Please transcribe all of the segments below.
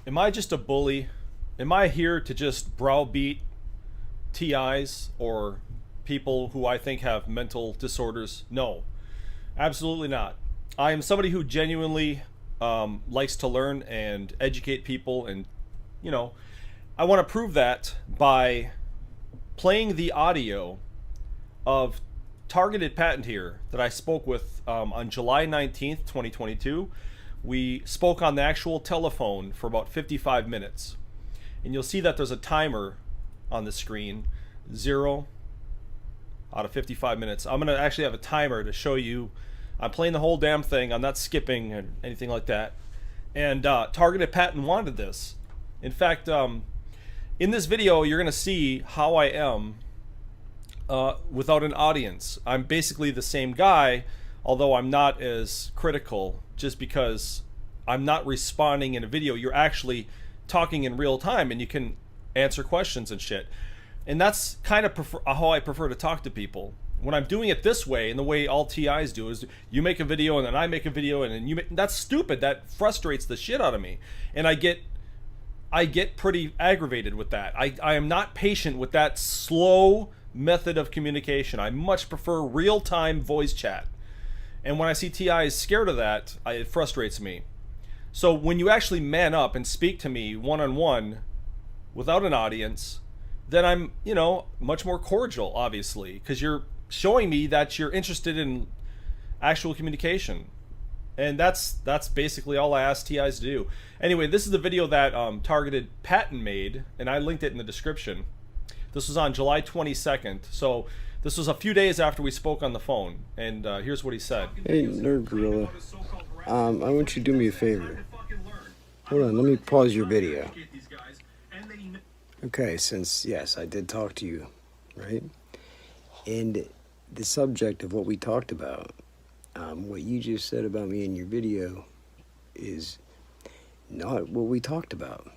Am I just a bully? Am I here to just browbeat TIs or people who I think have mental disorders? No, absolutely not. I am somebody who genuinely likes to learn and educate people, and you know, I want to prove that by playing the audio of targeted patent here that I spoke with on July 19th, 2022. We spoke on the actual telephone for about 55 minutes. And you'll see that there's a timer on the screen, 0 out of 55 minutes. I'm going to actually have a timer to show you. I'm playing the whole damn thing. I'm not skipping or anything like that. And targeted patent wanted this. In fact, in this video, you're going to see how I am without an audience. I'm basically the same guy, although I'm not as critical, just because I'm not responding in a video. You're actually talking in real time and you can answer questions and shit. And that's kind of how I prefer to talk to people. When I'm doing it this way, and the way all TIs do, is you make a video and then I make a video and then you make, that's stupid. That frustrates the shit out of me. And I get pretty aggravated with that. I am not patient with that slow method of communication. I much prefer real-time voice chat. And when I see TIs scared of that, it frustrates me. So when you actually man up and speak to me one-on-one without an audience, then I'm, much more cordial, obviously, because you're showing me that you're interested in actual communication. And that's basically all I ask TIs to do. Anyway, this is the video that Targeted Patent made, and I linked it in the description. This was on July 22nd, so this was a few days after we spoke on the phone, and here's what he said. Hey, Nirvgorilla, I want you to do me a favor. Hold on, let me pause your video. Okay, since, yes, I did talk to you, right? And the subject of what we talked about, what you just said about me in your video is not what we talked about.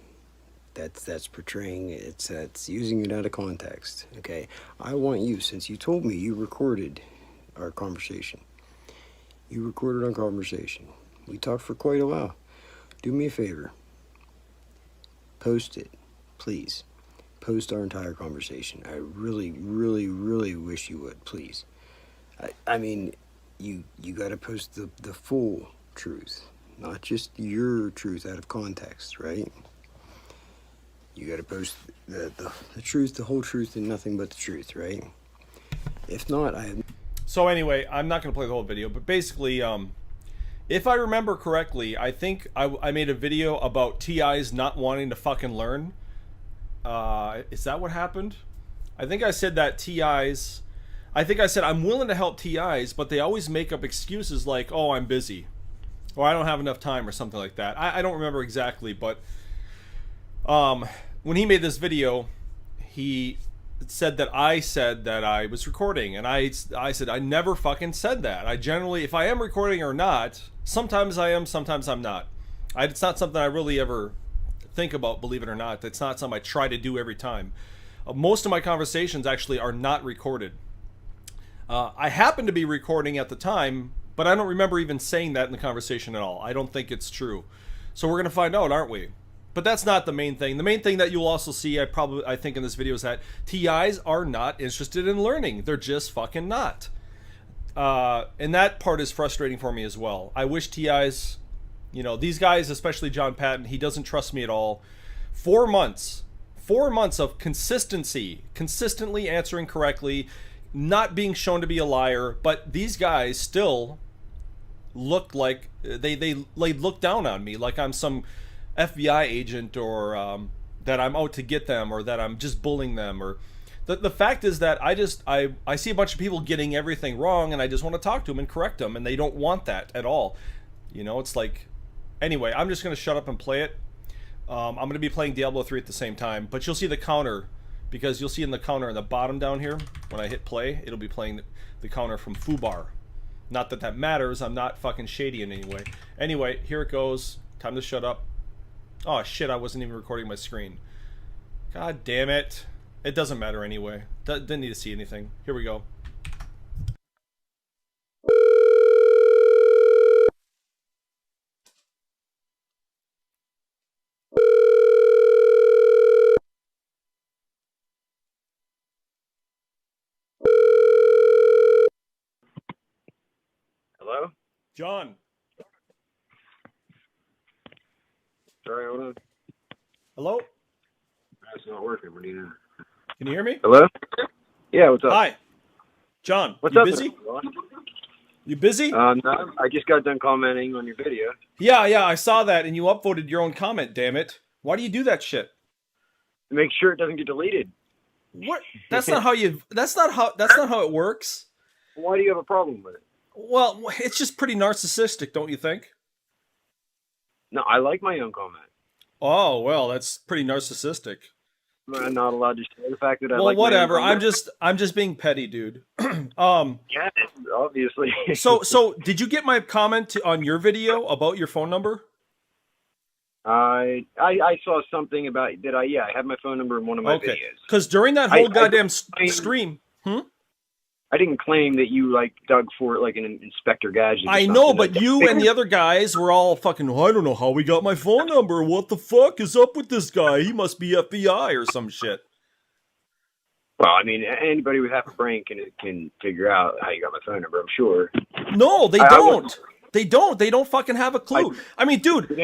That's portraying it, that's using it out of context, okay? I want you, since you told me you recorded our conversation. You recorded our conversation. We talked for quite a while. Do me a favor. Post it, please. Post our entire conversation. I really, really, really wish you would, please. I mean, you gotta post the full truth, not just your truth out of context, right? You gotta post the truth, the whole truth, and nothing but the truth, right? If not, So anyway, I'm not gonna play the whole video, but basically, if I remember correctly, I think I made a video about TIs not wanting to fucking learn. Is that what happened? I think I said that TIs... I think I said I'm willing to help TIs, but they always make up excuses like, oh, I'm busy, or I don't have enough time, or something like that. I don't remember exactly, but when he made this video, he said that I was recording, and I said I never fucking said that. I generally, if I am recording or not, sometimes I am, sometimes I'm not. It's not something I really ever think about, believe it or not. It's not something I try to do every time. Most of my conversations actually are not recorded. I happen to be recording at the time, but I don't remember even saying that in the conversation at all. I don't think it's true. So we're going to find out, aren't we? But that's not the main thing. The main thing that you'll also see, I think in this video, is that TIs are not interested in learning. They're just fucking not. And that part is frustrating for me as well. I wish TIs, these guys, especially John Patton, he doesn't trust me at all. 4 months of consistently answering correctly, not being shown to be a liar, but these guys still look like they look down on me, like I'm some FBI agent, or that I'm out to get them, or that I'm just bullying them. Or the fact is that I see a bunch of people getting everything wrong, and I just want to talk to them and correct them, and they don't want that at all. It's like, anyway, I'm just gonna shut up and play it. I'm gonna be playing Diablo 3 at the same time, but you'll see the counter, because you'll see in the counter in the bottom down here, when I hit play, it'll be playing the counter from Fubar. Not that that matters. I'm not fucking shady in any way. Anyway, here it goes. Time to shut up. Oh shit, I wasn't even recording my screen. God damn it. It doesn't matter anyway. Didn't need to see anything. Here we go. John. Sorry, hold on. Hello? It's not working. What do you know? Can you hear me? Hello? Yeah, what's up? Hi. John, What's you up? busy? You busy? No, I just got done commenting on your video. Yeah, I saw that, and you upvoted your own comment, damn it. Why do you do that shit? To make sure it doesn't get deleted. What? That's not how it works. Why do you have a problem with it? Well, it's just pretty narcissistic, don't you think? No, I like my own comment. Oh, well, that's pretty narcissistic. I'm not allowed to share the fact that I Well, like whatever. my own comment. I'm just being petty, dude. Yeah, obviously. So did you get my comment on your video about your phone number? I saw something about that. I have my phone number in one of my videos. Because during that whole goddamn stream, I didn't claim that you dug for it like an Inspector Gadget. I know, but you and the other guys were all fucking, I don't know how we got my phone number. What the fuck is up with this guy? He must be FBI or some shit. Well, I mean, anybody with half a brain can figure out how you got my phone number, I'm sure. No, they don't. They don't fucking have a clue. I mean, dude. Did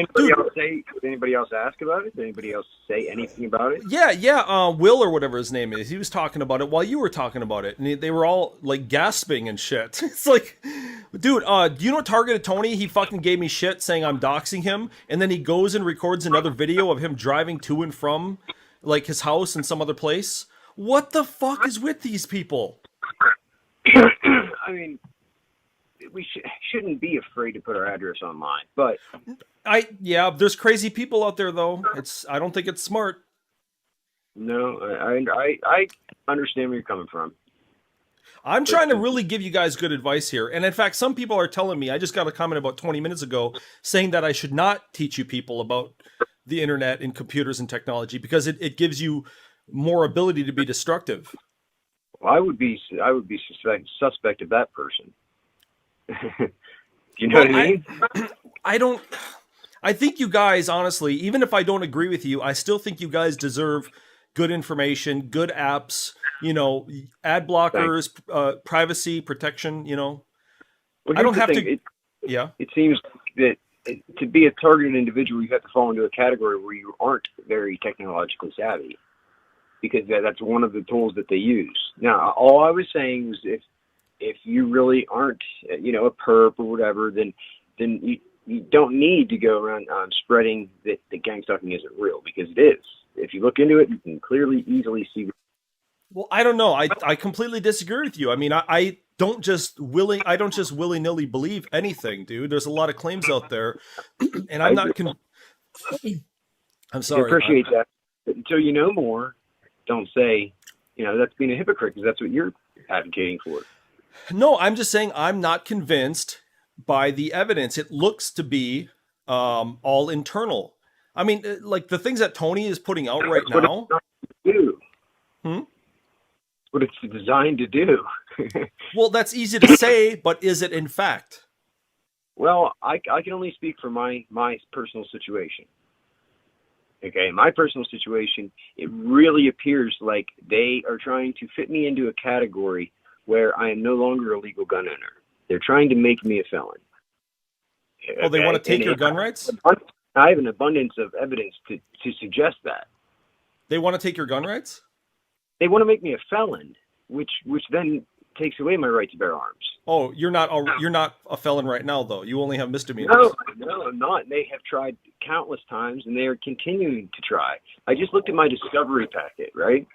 anybody else ask about it? Did anybody else say anything about it? Yeah. Will or whatever his name is. He was talking about it while you were talking about it, and they were all like gasping and shit. It's like, dude, do you know Targeted Tony? He fucking gave me shit saying I'm doxing him, and then he goes and records another video of him driving to and from like his house in some other place. What the fuck is with these people? I mean, we shouldn't be afraid to put our address online, but there's crazy people out there though. I don't think it's smart. No, I understand where you're coming from. I'm trying to really give you guys good advice here. And in fact, some people are telling me, I just got a comment about 20 minutes ago saying that I should not teach you people about the internet and computers and technology because it gives you more ability to be destructive. Well, I would be suspect of that person. You know what I mean? I think you guys, honestly, even if I don't agree with you, I still think you guys deserve good information, good apps, ad blockers, privacy protection, Well, I don't have to. It seems that to be a targeted individual, you have to fall into a category where you aren't very technologically savvy, because that's one of the tools that they use. Now, all I was saying was if you really aren't, a perp or whatever, then you don't need to go around spreading that the gang stalking isn't real, because it is. If you look into it, you can easily see. Well, I don't know. I completely disagree with you. I mean, I don't just willy-nilly believe anything, dude. There's a lot of claims out there, and I'm not. I'm sorry. I appreciate that. But until you know more, don't say, that's being a hypocrite, because that's what you're advocating for. No, I'm just saying I'm not convinced by the evidence. It looks to be all internal. I mean, like the things that Tony is putting out right now. What it's designed to do. Well, that's easy to say, but is it in fact? Well, I can only speak for my personal situation. Okay, my personal situation, it really appears like they are trying to fit me into a category where I am no longer a legal gun owner. They're trying to make me a felon. Okay? Oh, they want to take your gun rights? I have an abundance of evidence to suggest that. They want to take your gun rights? They want to make me a felon, which then takes away my right to bear arms. Oh, you're not a felon right now, though. You only have misdemeanors. No, I'm not. They have tried countless times, and they are continuing to try. I just looked at my discovery packet, right?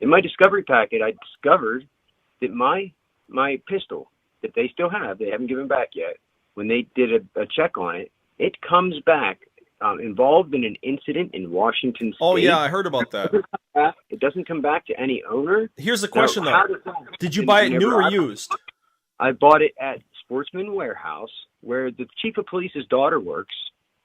In my discovery packet, I discovered that my pistol that they still have, they haven't given back yet, when they did a check on it, it comes back involved in an incident in Washington State. Oh, yeah, I heard about that. It doesn't come back to any owner. Here's the question, though. Did you buy it new or used? I bought it at Sportsman Warehouse, where the chief of police's daughter works.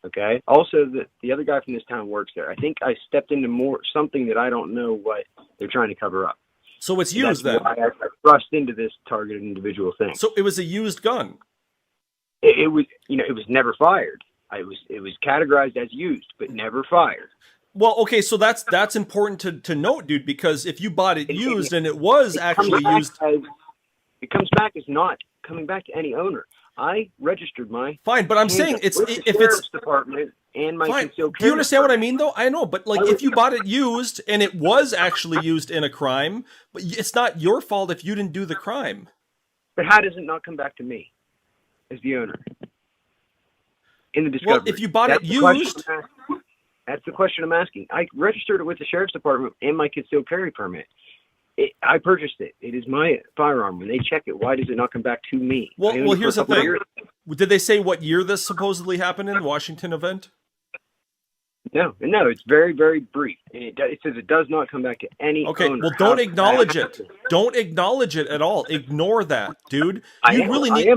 Okay. Also, the other guy from this town works there. I think I stepped into something that I don't know what they're trying to cover up. So it's used then? Why I thrust into this targeted individual thing. So it was a used gun? It was, it was never fired. It was categorized as used, but never fired. Well, okay, so that's important to note, dude, because if you bought it used and it was actually used... It comes back as not coming back to any owner. I registered my Fine, but I'm saying handgun with the if sheriff's it's department and my fine. concealed Do carry you understand what I permit. mean, though? I know, but like if you bought it used and it was actually used in a crime, but it's not your fault if you didn't do the crime. But how does it not come back to me as the owner in the discovery? Well, if you bought it That's the question used, I'm asking. That's the question I'm asking. I registered it with the sheriff's department and my concealed carry permit. I purchased it. It is my firearm. When they check it, why does it not come back to me? well, here's the thing. Years. Did they say what year this supposedly happened in the Washington event? No, it's very, very brief, and it says it does not come back to any Okay, owner. well, don't acknowledge it. Don't acknowledge it at all. Ignore that, dude. You really need.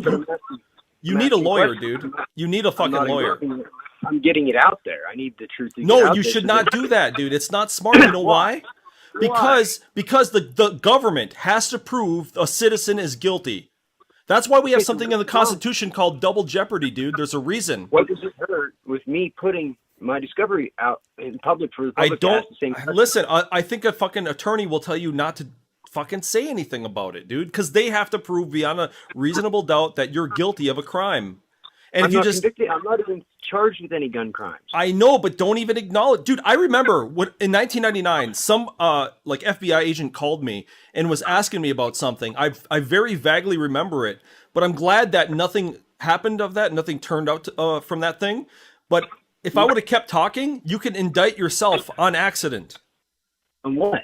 You need a lawyer, dude. You need a fucking lawyer. I'm getting it out there. I need the truth. No, you should not do that, dude. It's not smart. You know why? Because the government has to prove a citizen is guilty. That's why we have something in the Constitution called double jeopardy, dude. There's a reason. What does it hurt with me putting my discovery out in public for the public to ask the same question? Listen. I think a fucking attorney will tell you not to fucking say anything about it, dude, because they have to prove beyond a reasonable doubt that you're guilty of a crime. And I'm if you not just convicted. I'm not even charged with any gun crimes. I know, but don't even acknowledge. Dude, I remember what in 1999, some like FBI agent called me and was asking me about something. I very vaguely remember it, but I'm glad that nothing happened of that. Nothing turned out from that thing. But if I would have kept talking, you can indict yourself on accident. On what?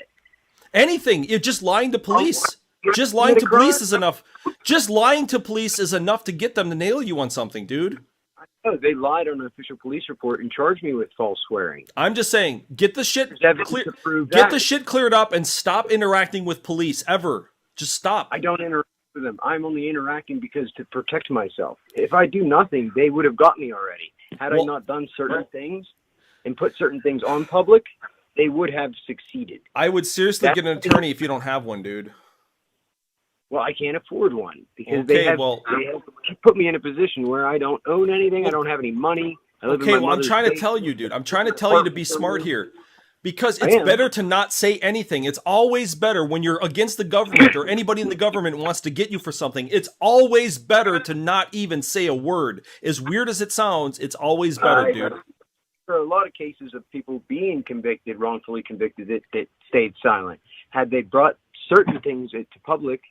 Anything. You're just lying to police. Just lying to police is enough. Just lying to police is enough to get them to nail you on something, dude. Oh, they lied on an official police report and charged me with false swearing. I'm just saying, get the shit cleared up and stop interacting with police ever. Just stop. I don't interact with them. I'm only interacting because to protect myself. If I do nothing, they would have got me already. Had I not done certain things and put certain things on public, they would have succeeded. I would seriously get an attorney if you don't have one, dude. Well, I can't afford one because they have put me in a position where I don't own anything. I don't have any money. I'm trying to tell you, dude. I'm trying to tell you to be smart here. Because it's better to not say anything. It's always better when you're against the government or anybody in the government wants to get you for something. It's always better to not even say a word. As weird as it sounds, it's always better, dude. There are a lot of cases of people being convicted, wrongfully convicted, that stayed silent. Had they brought certain things to public,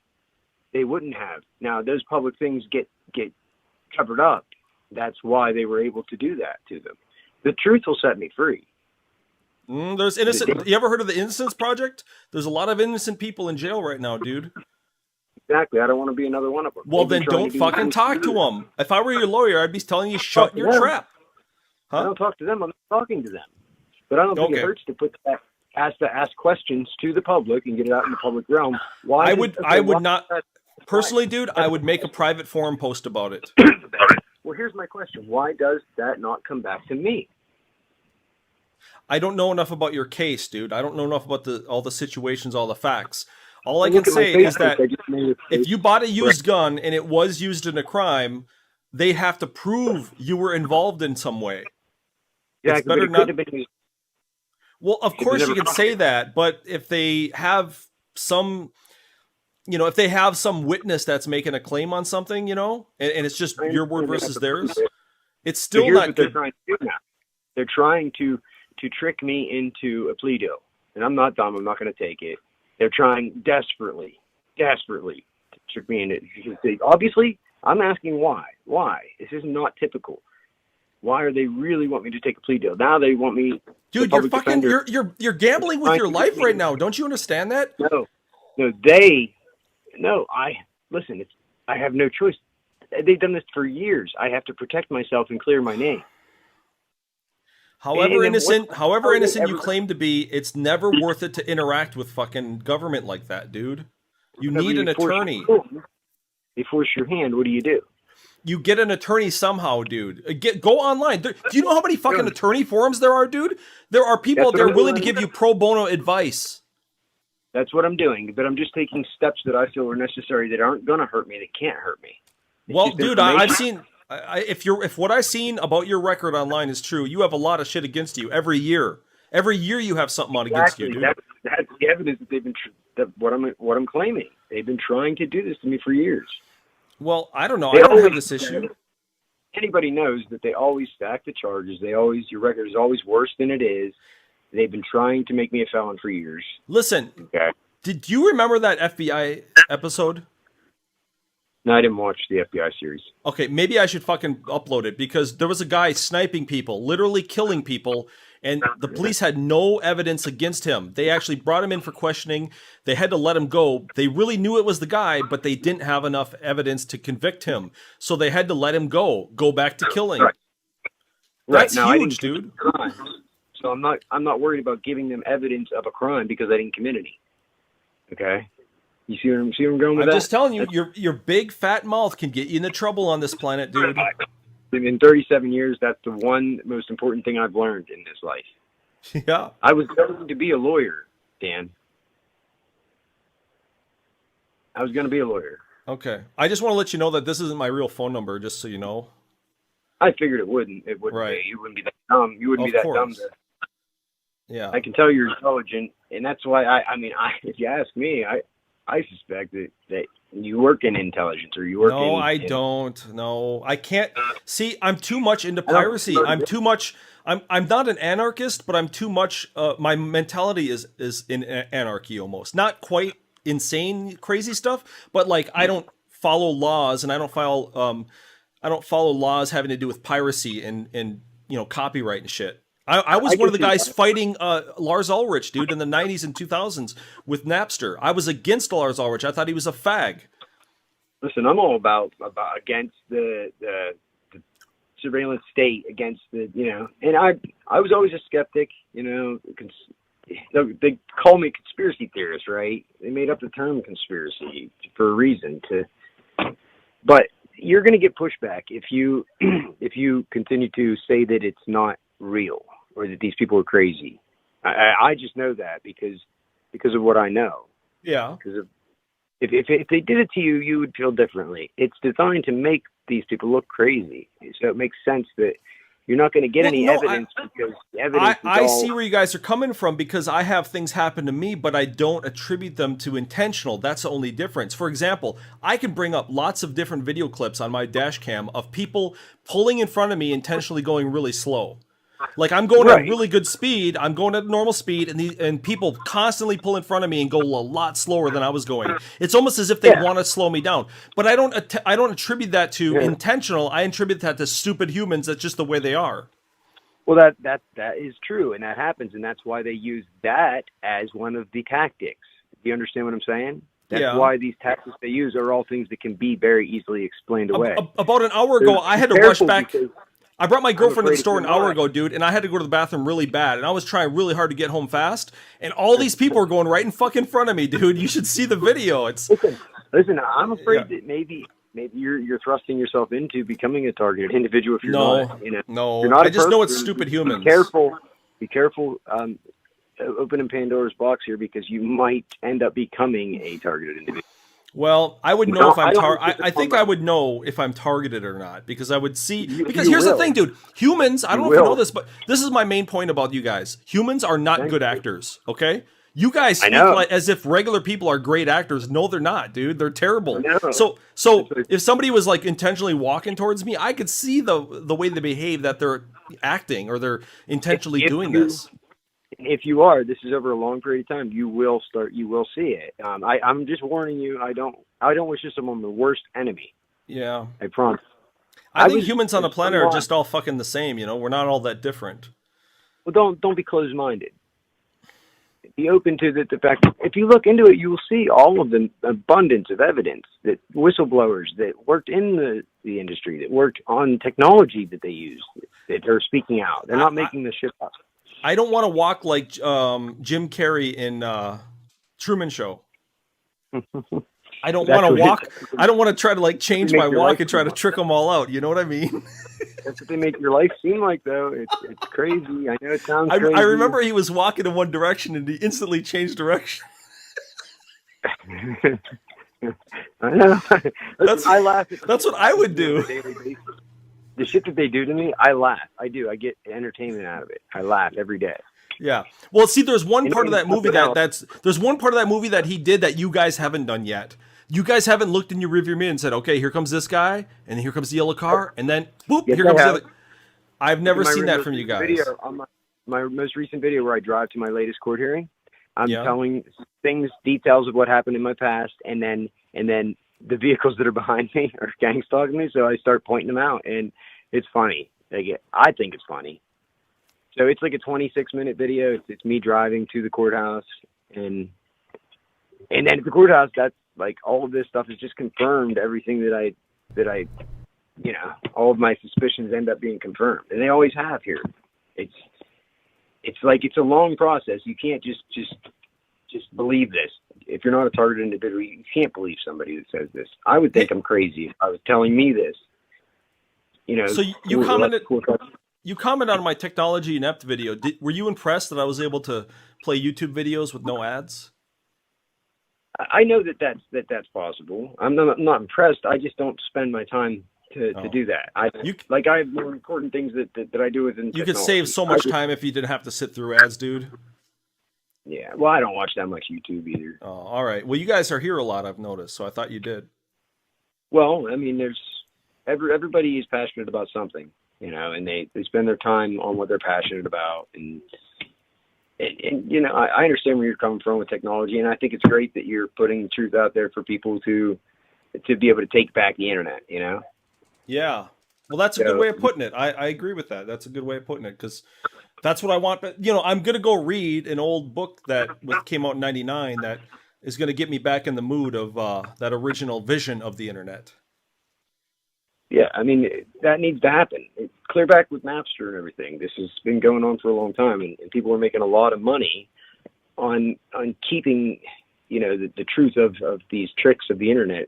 they wouldn't have. Now, those public things get covered up. That's why they were able to do that to them. The truth will set me free. There's innocent. You ever heard of the Innocence Project? There's a lot of innocent people in jail right now, dude. Exactly. I don't want to be another one of them. Well, then don't fucking talk to them. If I were your lawyer, I'd be telling you shut your trap. Huh? I don't talk to them. I'm not talking to them. But I don't think it hurts to put that. Ask questions to the public and get it out in the public realm. Why? I would not personally, dude. I would make a private forum post about it. Well, here's my question: why does that not come back to me? I don't know enough about your case, dude. I don't know enough about all the situations, all the facts. All I can say is that if you bought a used gun and it was used in a crime, they have to prove you were involved in some way. Yeah, it's better not. Well, of It course was you can say that, but if they have some, if they have some witness that's making a claim on something, and it's just your word versus theirs, it's still not good. They're trying to trick me into a plea deal, and I'm not dumb. I'm not going to take it. They're trying desperately to trick me into it. Obviously, I'm asking why. Why? This is not typical. Why are they really want me to take a plea deal? Now they want me. Dude, you're fucking. You're gambling with your life right now. Don't you understand that? No. Listen. I have no choice. They've done this for years. I have to protect myself and clear my name. However innocent you claim to be, it's never worth it to interact with fucking government like that, dude. You need an attorney. They force your hand. What do you do? You get an attorney somehow, dude. Go online. Do you know how many fucking attorney forums there are, dude? There are people out there willing to give you pro bono advice. That's what I'm doing, but I'm just taking steps that I feel are necessary that aren't going to hurt me, that can't hurt me. Well, dude, I've seen... If what I've seen about your record online is true, you have a lot of shit against you every year. Every year you have something on against you, dude. That's the evidence that they've been what I'm claiming. They've been trying to do this to me for years. Well, I don't know. They I don't have always- this issue. Anybody knows that they always stack the charges. Your record is always worse than it is. They've been trying to make me a felon for years. Listen, Okay. did you remember that FBI episode? No, I didn't watch the FBI series. Okay, maybe I should fucking upload it because there was a guy sniping people, literally killing people, and the police had no evidence against him. They actually brought him in for questioning. They had to let him go. They really knew it was the guy, but they didn't have enough evidence to convict him. So they had to let him go back to killing. Right. That's Now, I huge, didn't dude. commit crimes, so I'm not worried about giving them evidence of a crime because I didn't commit any. Okay. You see where I'm going with I'm that? just telling you, your big fat mouth can get you into trouble on this planet, dude. In 37 years, that's the one most important thing I've learned in this life. Yeah. I was going to be a lawyer, Dan. I was going to be a lawyer. Okay. I just want to let you know that this isn't my real phone number, just so you know. I figured it wouldn't. It wouldn't Right. be. You wouldn't be that dumb. You wouldn't Of be that course. dumb. Yeah. I can tell you're intelligent, and that's why if you ask me, I suspect that you work in intelligence or you work in... No, I don't. No, I can't. See, I'm too much into don't- piracy. I'm too much. I'm not an anarchist, but I'm too much. My mentality is in anarchy almost. Not quite insane, crazy stuff, but like I don't follow laws, and I don't follow laws having to do with piracy and copyright and shit. I was I one of the can see guys fighting Lars Ulrich, dude, in the 90s and 2000s with Napster. I was against Lars Ulrich. I thought he was a fag. Listen, I'm all about against the surveillance state, against and I was always a skeptic, they call me a conspiracy theorist, right? They made up the term conspiracy for a reason but you're going to get pushback if you continue to say that it's not real or that these people are crazy. I just know that because of what I know. Yeah. Because of if they did it to you, you would feel differently. It's designed to make these people look crazy, so it makes sense that you're not going to get any evidence because the evidence. I see where you guys are coming from because I have things happen to me, but I don't attribute them to intentional. That's the only difference. For example, I can bring up lots of different video clips on my dash cam of people pulling in front of me intentionally going really slow. Like I'm going at really good speed, I'm going at normal speed, and people constantly pull in front of me and go a lot slower than I was going. It's almost as if they want to slow me down. But I don't attribute that to intentional. I attribute that to stupid humans. That's just the way they are. Well, that is true, and that happens, and that's why they use that as one of the tactics. Do you understand what I'm saying? That's why these tactics they use are all things that can be very easily explained away. About an hour ago, I had to rush back. because I brought my girlfriend to the store an afraid of hour your ago, dude, and I had to go to the bathroom really bad, and I was trying really hard to get home fast, and all these people are going right in fucking front of me, dude. You should see the video. It's Listen, I'm afraid that maybe you're thrusting yourself into becoming a targeted individual if you're not. No. You're not I just know it's stupid humans. Be careful. Opening Pandora's box here because you might end up becoming a targeted individual. Well, I would know if I'm I think I would know if I'm targeted or not because I would see because here's the thing, dude. Humans, I don't know if you know this, but this is my main point about you guys. Humans are not good actors, okay? You guys speak like as if regular people are great actors. No, they're not, dude. They're terrible. So if somebody was like intentionally walking towards me, I could see the way they behave that they're acting or they're intentionally doing this. If you are, this is over a long period of time. You will see it. I'm just warning you. I don't wish this on the worst enemy. Yeah, I promise. I think humans on the planet are just all fucking the same. We're not all that different. Well, don't be closed-minded. Be open to the fact that if you look into it, you will see all of the abundance of evidence that whistleblowers that worked in the industry, that worked on technology that they used, that are speaking out. They're not making this shit up. I don't want to walk like Jim Carrey in Truman Show. I don't want to walk. I don't want to try to like change my walk and try to trick them all out. You know what I mean? That's what they make your life seem like, though. It's crazy. I know it sounds crazy. I remember he was walking in one direction and he instantly changed direction. I know. I laugh. That's what I would do. The shit that they do to me, I laugh. I do. I get entertainment out of it. I laugh every day. Yeah. Well, see, there's one part of that movie there's one part of that movie that he did that you guys haven't done yet. You guys haven't looked in your rearview mirror and said, "Okay, here comes this guy, and here comes the yellow car, and then boop, Yes, here I comes the have. other." I've never My seen that most from you recent guys. Video, on my most recent video where I drive to my latest court hearing, I'm Yeah. telling details of what happened in my past, and then the vehicles that are behind me are gang stalking me, so I start pointing them out, and it's funny. I think it's funny. So it's like a 26-minute video. It's me driving to the courthouse, and then at the courthouse, that's like all of this stuff is just confirmed. Everything that I all of my suspicions end up being confirmed, and they always have here. It's like it's a long process. You can't just believe this. If you're not a targeted individual, you can't believe somebody that says this. I would think I'm crazy if I was telling me this. So you commented. You commented on my technology inept video. Were you impressed that I was able to play YouTube videos with no ads? I know that's possible. I'm not impressed. I just don't spend my time to do that. I have more important things that I do within. You could save so much time if you didn't have to sit through ads, dude. Yeah. Well, I don't watch that much YouTube either. Oh, all right. Well, you guys are here a lot, I've noticed, so I thought you did. Well, I mean, there's everybody is passionate about something. And they spend their time on what they're passionate about. And I understand where you're coming from with technology, and I think it's great that you're putting the truth out there for people to be able to take back the internet, Yeah. Well, that's a good way of putting it. I agree with that. That's a good way of putting it, because that's what I want. But, I'm going to go read an old book that came out in 99 that is going to get me back in the mood of that original vision of the internet. Yeah, I mean, that needs to happen. Clear back with Napster and everything. This has been going on for a long time, and people are making a lot of money on keeping, the truth of these tricks of the internet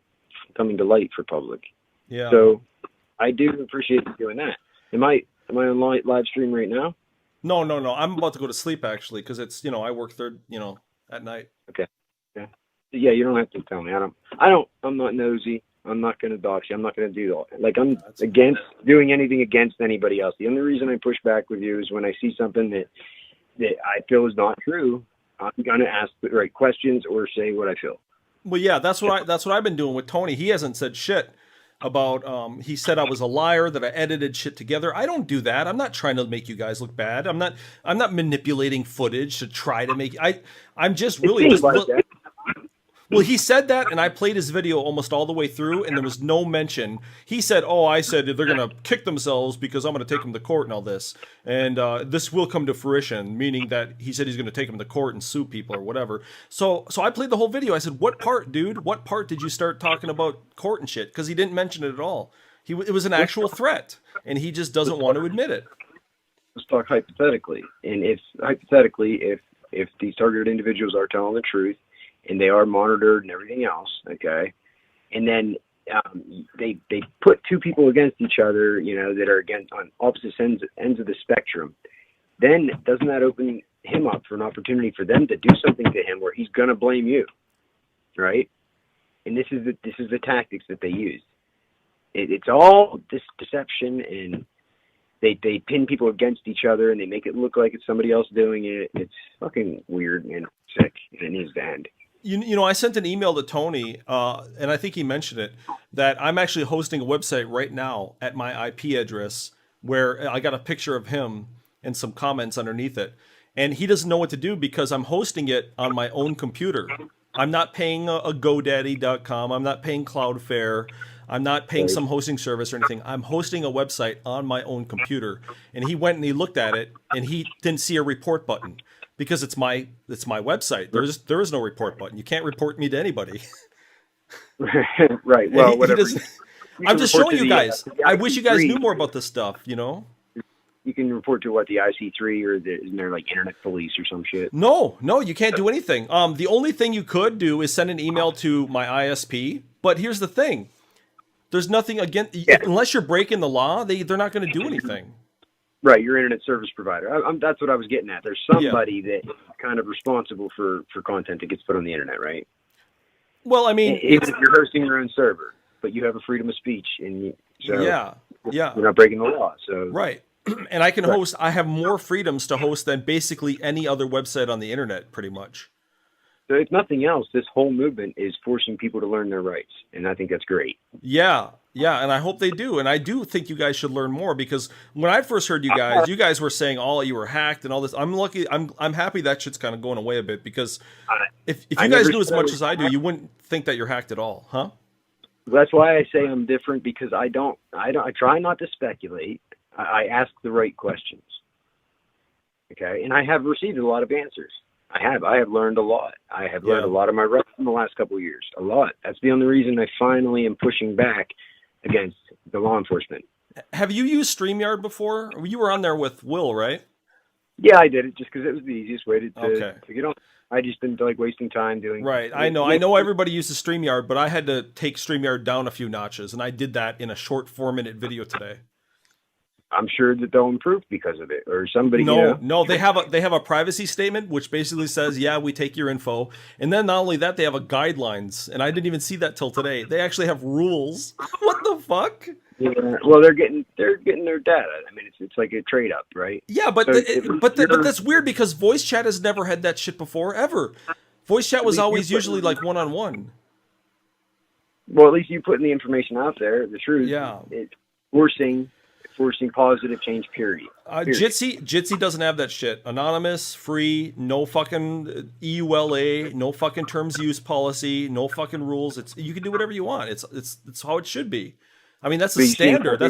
coming to light for public. Yeah. So I do appreciate you doing that. Am I on live stream right now? No. I'm about to go to sleep, actually, because it's, I work at night. Okay. Yeah, you don't have to tell me. I'm not nosy. I'm not going to dox you. I'm not going to do that. Like, I'm against doing anything against anybody else. The only reason I push back with you is when I see something that I feel is not true, I'm going to ask the right questions or say what I feel. Well, yeah, that's what I've been doing with Tony. He hasn't said shit about, he said I was a liar, that I edited shit together. I don't do that. I'm not trying to make you guys look bad. I'm not manipulating footage to try to make, I'm just really just that. Well, he said that, and I played his video almost all the way through, and there was no mention. He said, I said they're going to kick themselves because I'm going to take them to court and all this. And this will come to fruition, meaning that he said he's going to take them to court and sue people or whatever. So I played the whole video. I said, what part, dude? What part did you start talking about court and shit? Because he didn't mention it at all. It was an actual threat, and he just doesn't want to admit it. Let's talk hypothetically. And if these targeted individuals are telling the truth, and they are monitored and everything else, okay? And then they put two people against each other, that are on opposite ends of the spectrum. Then doesn't that open him up for an opportunity for them to do something to him where he's going to blame you, right? And this is the tactics that they use. It's all this deception, and they pin people against each other, and they make it look like it's somebody else doing it. It's fucking weird and sick, and it needs to end. I sent an email to Tony, and I think he mentioned it, that I'm actually hosting a website right now at my IP address where I got a picture of him and some comments underneath it. And he doesn't know what to do because I'm hosting it on my own computer. I'm not paying a GoDaddy.com. I'm not paying Cloudflare. I'm not paying some hosting service or anything. I'm hosting a website on my own computer. And he went and he looked at it, and he didn't see a report button. Because it's my website. There is no report button. You can't report me to anybody. Right. Well, whatever. I'm just showing you guys. I wish you guys knew more about this stuff, You can report to the IC3 or isn't there like internet police or some shit? No, you can't do anything. The only thing you could do is send an email to my ISP. But here's the thing. There's nothing unless you're breaking the law, they're not going to do anything. Right, your internet service provider. That's what I was getting at. There's somebody that's kind of responsible for content that gets put on the internet, right? Well, I mean, even if you're hosting your own server, but you have a freedom of speech, and yeah, you're not breaking the law. So right, and I can host. I have more freedoms to host than basically any other website on the internet, pretty much. So if nothing else, this whole movement is forcing people to learn their rights, and I think that's great. Yeah, and I hope they do. And I do think you guys should learn more, because when I first heard you guys were saying all you were hacked and all this. I'm happy that shit's kind of going away a bit, because if you guys knew as much as I do, you wouldn't think that you're hacked at all, huh? That's why I say I'm different, because I try not to speculate. I ask the right questions. Okay, and I have received a lot of answers. I have learned a lot. I have learned a lot of my rights in the last couple of years. A lot. That's the only reason I finally am pushing back against the law enforcement. Have you used StreamYard before? You were on there with Will, right? Yeah, I did it just because it was the easiest way to get on. I just didn't feel like wasting time doing. Right. I know everybody uses StreamYard, but I had to take StreamYard down a few notches, and I did that in a short 4-minute video today. I'm sure that they'll improve because of it, or somebody. No, they have a privacy statement which basically says, yeah, we take your info, and then not only that, they have a guidelines, and I didn't even see that till today. They actually have rules. What the fuck? Yeah, well, they're getting their data. I mean, it's like a trade up, right? Yeah, but but that's weird, because voice chat has never had that shit before, ever. Voice chat was always usually like one-on-one. Well, at least you putting the information out there, the truth. Yeah. It's forcing positive change, period. Jitsi doesn't have that shit. Anonymous, free, no fucking EULA, no fucking terms of use policy, no fucking rules. You can do whatever you want. It's how it should be. I mean, that's the standard.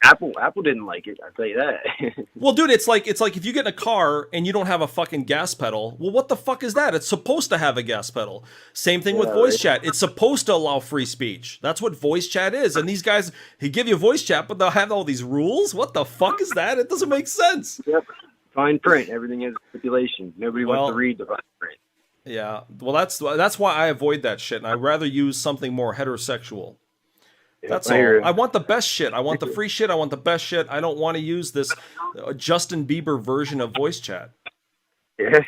Apple didn't like it, I'll tell you that. Well, dude, it's like if you get in a car and you don't have a fucking gas pedal, well, what the fuck is that? It's supposed to have a gas pedal. Same thing with voice chat. It's supposed to allow free speech. That's what voice chat is. And these guys, he give you voice chat, but they'll have all these rules. What the fuck is that? It doesn't make sense. Yep. Fine print. Everything has stipulations. Nobody wants to read the fine print. Yeah. Well, that's why I avoid that shit, and I'd rather use something more heterosexual. That's all. I want the best shit. I want the free shit. I want the best shit. I don't want to use this Justin Bieber version of voice chat. Yeah.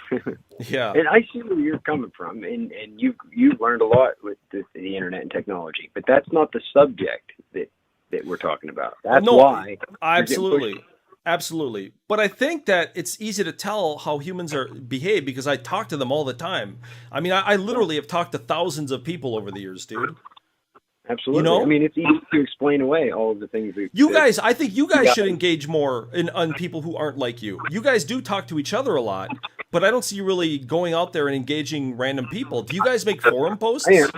Yeah. And I see where you're coming from, and you've learned a lot with the internet and technology, but that's not the subject that we're talking about. That's why. Absolutely. But I think that it's easy to tell how humans behave, because I talk to them all the time. I mean, I literally have talked to thousands of people over the years, dude. Absolutely. You know? I mean, it's easy to explain away all of the things. I think you guys should engage more on people who aren't like you. You guys do talk to each other a lot, but I don't see you really going out there and engaging random people. Do you guys make forum posts? I am.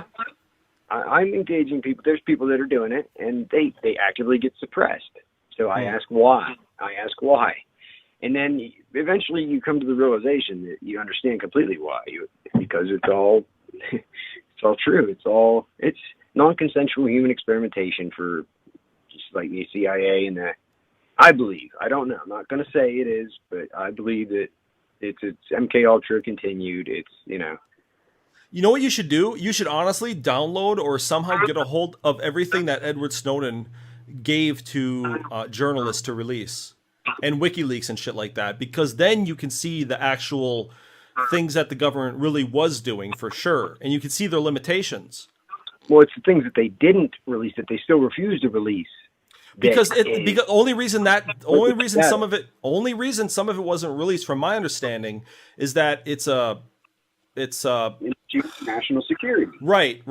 I'm engaging people. There's people that are doing it, and they actively get suppressed. So I ask why. And then eventually you come to the realization that you understand completely why. Because it's all true. It's non-consensual human experimentation for just like the CIA and that. I believe. I don't know. I'm not going to say it is, but I believe that it's MK Ultra continued. You know what you should do? You should honestly download or somehow get a hold of everything that Edward Snowden gave to journalists to release, and WikiLeaks and shit like that, because then you can see the actual things that the government really was doing for sure, and you can see their limitations. Well, it's the things that they didn't release that they still refuse to release. Because only reason some of it wasn't released, from my understanding, is that it's national security. Right.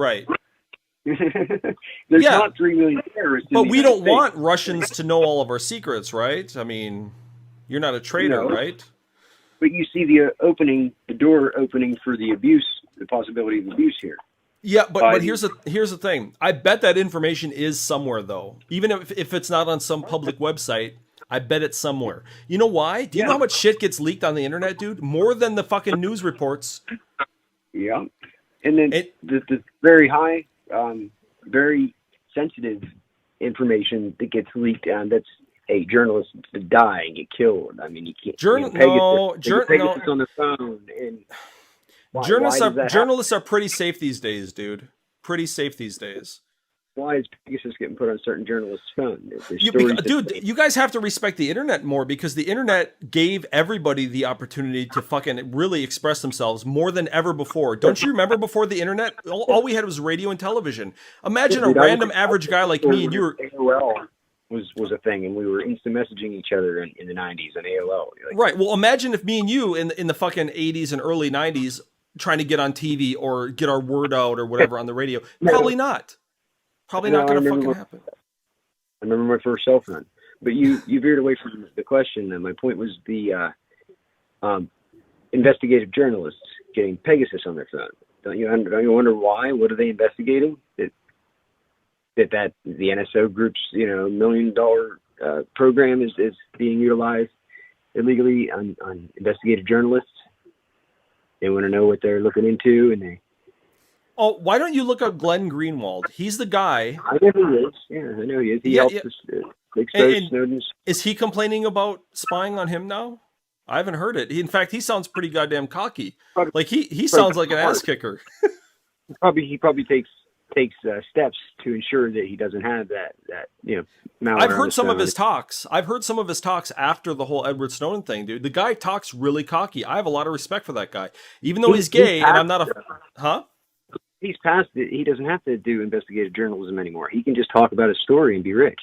There's not 3 million terrorists. But we don't want Russians to know all of our secrets, right? I mean, you're not a traitor, right? But you see the door opening for the abuse, the possibility of abuse here. Yeah, but here's the thing. I bet that information is somewhere, though. Even if it's not on some public website, I bet it's somewhere. You know why? Do you know how much shit gets leaked on the internet, dude? More than the fucking news reports. Yeah. And then the very high, very sensitive information that gets leaked down, that's journalists die and get killed. I mean, you can't. Pegasus on the phone and. Journalists are pretty safe these days, dude. Pretty safe these days. Why is Pegasus getting put on certain journalists' phone? Dude, you guys have to respect the internet more, because the internet gave everybody the opportunity to fucking really express themselves more than ever before. Don't you remember before the internet? All we had was radio and television. Imagine a random average guy like me and you were... AOL was a thing, and we were instant messaging each other in the 90s on AOL. Right. Well, imagine if me and you in the fucking 80s and early 90s trying to get on TV or get our word out or whatever on the radio? No. Probably not. Probably not going to fucking happen. I remember my first cell phone. But you veered away from the question, and my point was the investigative journalists getting Pegasus on their phone. Don't you wonder why? What are they investigating? That the NSO group's $1 million program is being utilized illegally on investigative journalists. They want to know what they're looking into, and they. Oh, why don't you look up Glenn Greenwald? He's the guy. I know who he is. Yeah, I know he is. He helped us expose Snowden's. Is he complaining about spying on him now? I haven't heard it. In fact, he sounds pretty goddamn cocky. Like he sounds like an ass kicker. He probably takes steps to ensure that he doesn't have that malware. I've heard some of his talks. I've heard some of his talks after the whole Edward Snowden thing, dude. The guy talks really cocky. I have a lot of respect for that guy, even though he's gay, and I'm not a. He's past it. He doesn't have to do investigative journalism anymore. He can just talk about his story and be rich.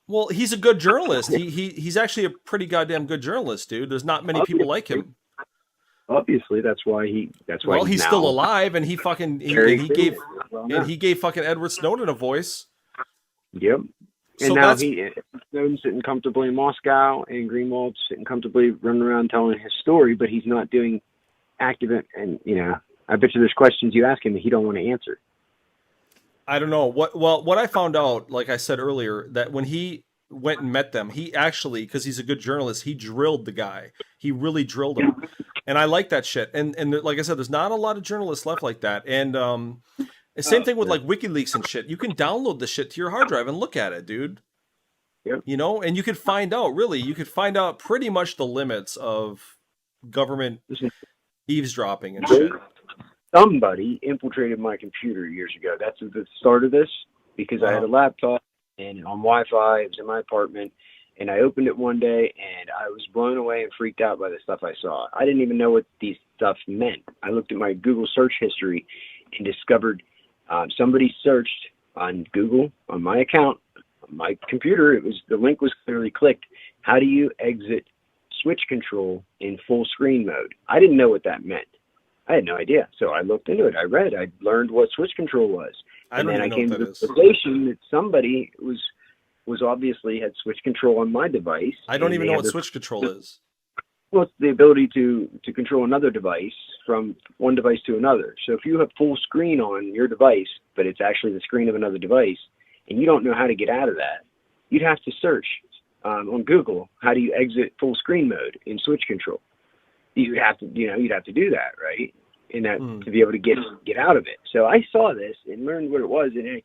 Well, he's a good journalist. He's actually a pretty goddamn good journalist, dude. There's not many people like him. Obviously, that's why he's still alive, and he gave fucking Edward Snowden a voice. Yep. And so now Snowden's sitting comfortably in Moscow, and Greenwald's sitting comfortably running around telling his story, but he's not doing active and I bet you there's questions you ask him that he don't want to answer. I don't know. What I found out, like I said earlier, that when he went and met them, he actually, because he's a good journalist, he drilled the guy. He really drilled him. And I like that shit. And like I said, there's not a lot of journalists left like that. And same thing with like WikiLeaks and shit. You can download the shit to your hard drive and look at it, dude. Yep. And you could find out pretty much the limits of government eavesdropping and shit. Somebody infiltrated my computer years ago. That's the start of this, because I had a laptop and on Wi-Fi. It was in my apartment, and I opened it one day, and I was blown away and freaked out by the stuff I saw. I didn't even know what these stuff meant. I looked at my Google search history and discovered somebody searched on Google on my account, on my computer. The link was clearly clicked. How do you exit switch control in full screen mode? I didn't know what that meant. I had no idea. So I looked into it. I read. I learned what switch control was. And then I came to the realization that somebody was obviously had switch control on my device. I don't even know what switch control is. Well, it's the ability to control another device from one device to another. So if you have full screen on your device, but it's actually the screen of another device, and you don't know how to get out of that, you'd have to search on Google, how do you exit full screen mode in switch control? You'd have to do that, right? And that to be able to get out of it. So I saw this and learned what it was, and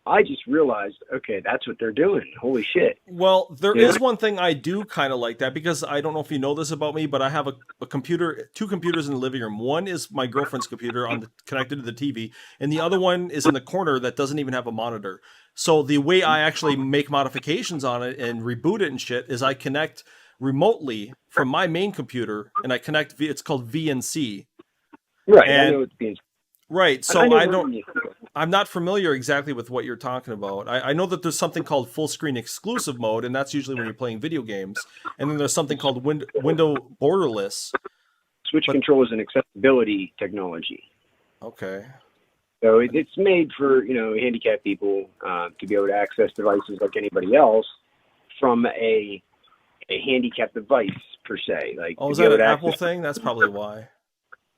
I just realized, okay, that's what they're doing. Holy shit! Well, there is one thing I do kind of like that, because I don't know if you know this about me, but I have a computer, 2 computers in the living room. One is my girlfriend's computer connected to the TV, and the other one is in the corner that doesn't even have a monitor. So the way I actually make modifications on it and reboot it and shit is I connect remotely from my main computer, and I connect it's called VNC. Right. And, I know it's VNC. Right. So I'm not familiar exactly with what you're talking about. I know that there's something called full screen exclusive mode, and that's usually when you're playing video games. And then there's something called window borderless. Switch control is an accessibility technology. Okay. So it's made for, handicapped people to be able to access devices like anybody else from a handicapped device per se. Like, is that an Apple thing? That's probably why.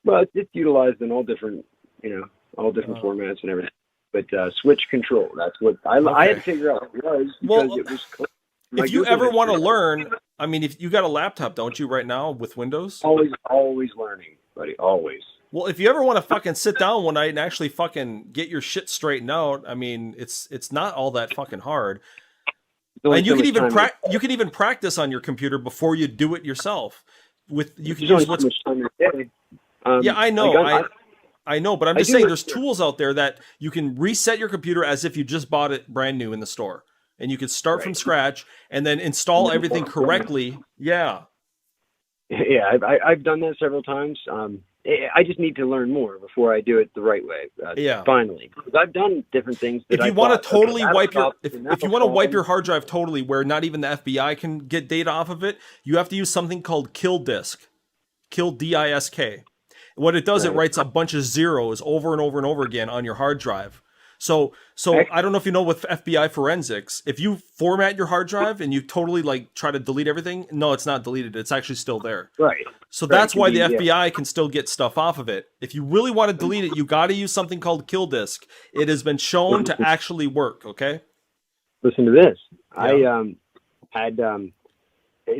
Well, it's utilized in all different, formats and everything. But switch control, that's what I had to figure out what it was, because it was. If you ever want to learn, I mean, if you got a laptop, don't you, right now with Windows? Always learning, buddy. Always. Well, if you ever want to fucking sit down one night and actually fucking get your shit straightened out, I mean, it's not all that fucking hard. And you can even practice on your computer before you do it yourself. You can use what's. Yeah, I know. I know, but I'm just saying there's tools out there that you can reset your computer as if you just bought it brand new in the store. And you can start from scratch and then install everything correctly. Yeah. Yeah, I've done that several times. I just need to learn more before I do it the right way. Finally, because I've done different things. If you want to totally wipe if you want to wipe your hard drive totally, where not even the FBI can get data off of it, you have to use something called Kill Disk, Kill DISK. What it does, it Right. writes a bunch of zeros over and over and over again on your hard drive. So I don't know if you know with FBI forensics, if you format your hard drive and you totally like try to delete everything, no, it's not deleted. It's actually still there. Right. So Right, that's it can why be, the yeah. FBI can still get stuff off of it. If you really want to delete it, you got to use something called kill disk. It has been shown to actually work. Okay. Listen to this. Yeah. I had an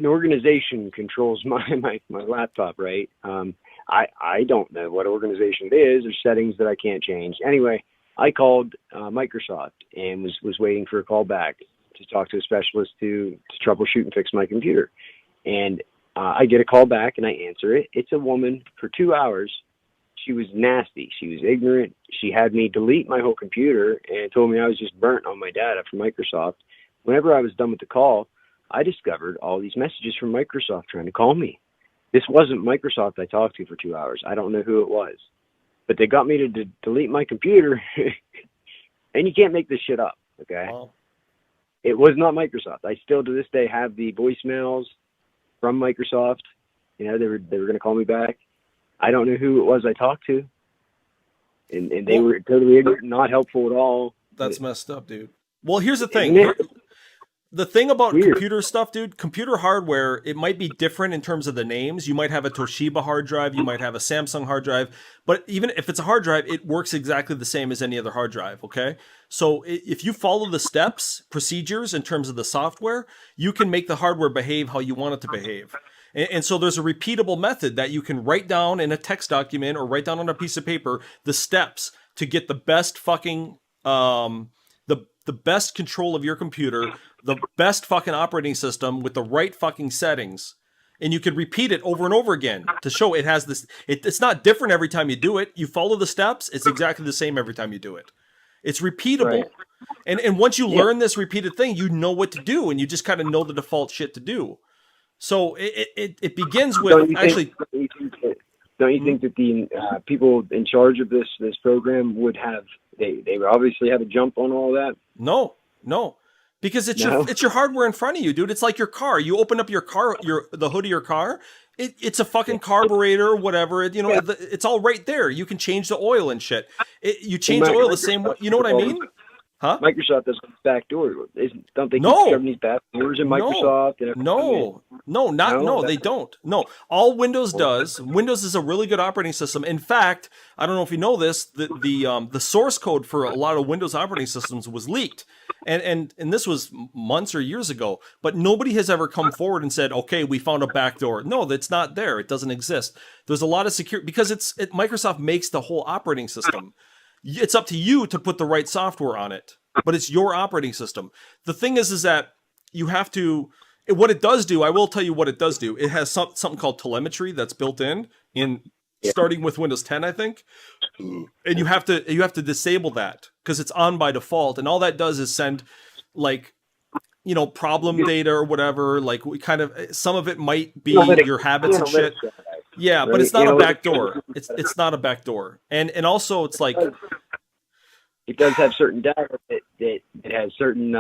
organization controls my laptop, right? I don't know what organization it is or settings that I can't change. Anyway, I called Microsoft and was waiting for a call back to talk to a specialist to troubleshoot and fix my computer. And I get a call back and I answer it. It's a woman for 2 hours. She was nasty. She was ignorant. She had me delete my whole computer and told me I was just burnt on my data from Microsoft. Whenever I was done with the call, I discovered all these messages from Microsoft trying to call me. This wasn't Microsoft I talked to for 2 hours. I don't know who it was. But they got me to delete my computer. And you can't make this shit up, okay? Well, It was not Microsoft. I still, to this day, have the voicemails from Microsoft. You know, they were going to call me back. I don't know who it was I talked to. And they were totally ignorant, not helpful at all. that's messed up, dude. Well, here's the thing. Isn't it? The thing about Weird. computer stuff, dude, computer hardware, it might be different in terms of the names. You might have a Toshiba hard drive, you might have a Samsung hard drive, but even if it's a hard drive, it works exactly the same as any other hard drive, okay? So if you follow the steps, procedures in terms of the software, you can make the hardware behave how you want it to behave. And so there's a repeatable method that you can write down in a text document or write down on a piece of paper the steps to get the best fucking the best control of your computer, the best fucking operating system with the right fucking settings. And you could repeat it over and over again to show it has this. It's not different every time you do it. You follow the steps. It's exactly the same every time you do it. It's repeatable. Right. And once you learn this repeated thing, you know what to do, and you just kind of know the default shit to do. So it begins with Don't you think that the people in charge of this program would have they would obviously have a jump on all that? No, because it's your hardware in front of you, dude. It's like your car. You open up your car, the hood of your car. It's a fucking carburetor, whatever. You know, it's all right there. You can change the oil and shit. You change the oil the same way. You know what I mean? Huh? Microsoft does back door. Don't they keep No. these back doors in Microsoft? And They don't. No, all Windows does. Windows is a really good operating system. In fact, I don't know if you know this, the source code for a lot of Windows operating systems was leaked, and this was months or years ago. But nobody has ever come forward and said, "Okay, we found a backdoor." No, that's not there. It doesn't exist. There's a lot of security because Microsoft makes the whole operating system. It's up to you to put the right software on it, but it's your operating system. The thing is that you have to. What it does do, I will tell you what it does do. It has something called telemetry that's built in starting with Windows 10, I think, and you have to disable that because it's on by default, and all that does is send problem data or whatever. Like we kind of some of it might be your habits and shit. Yeah, but it's not a backdoor. It's not a backdoor, and also it's like it does have certain data that has certain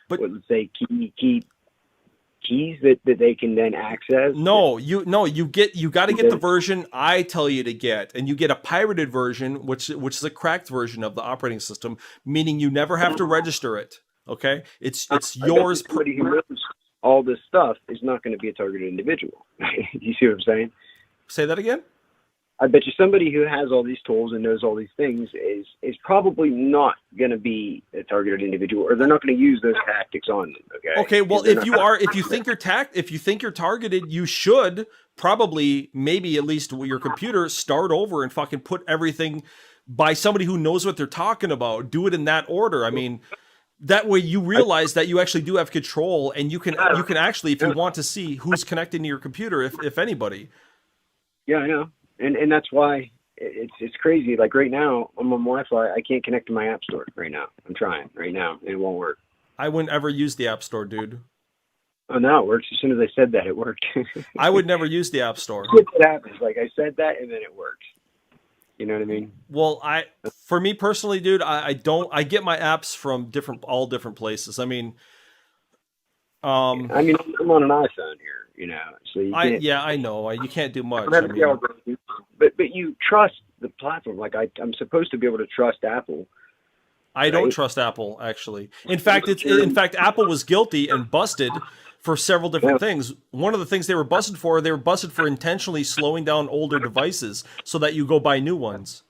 let's say keys that they can then access. You got to get the version I tell you to get, and you get a pirated version, which is a cracked version of the operating system, meaning you never have to register it. Okay, it's yours. Somebody who knows all this stuff is not going to be a targeted individual. You see what I'm saying? Say that again? I bet you somebody who has all these tools and knows all these things is probably not going to be a targeted individual, or they're not going to use those tactics on them. Okay. Well, if you think you're targeted, you should probably maybe at least your computer start over and fucking put everything by somebody who knows what they're talking about. Do it in that order. I mean, that way you realize that you actually do have control, and you can actually, if you want to see who's connected to your computer, if anybody. Yeah, I know. And that's why it's crazy. Like right now, I'm on Wi-Fi. I can't connect to my app store right now. I'm trying right now, and it won't work. I wouldn't ever use the app store, dude. Oh, now it works. As soon as I said that, it worked. I would never use the app store. What happens? Like I said that, and then it works. You know what I mean? Well, for me personally, dude, I get my apps from all different places. I mean, I'm on an iPhone here. You know, so you can't, I know you can't do much. but but you trust the platform. Like I'm supposed to be able to trust Apple. I don't trust Apple, actually. In fact, Apple was guilty and busted for several different things. One of the things they were busted for intentionally slowing down older devices so that you go buy new ones.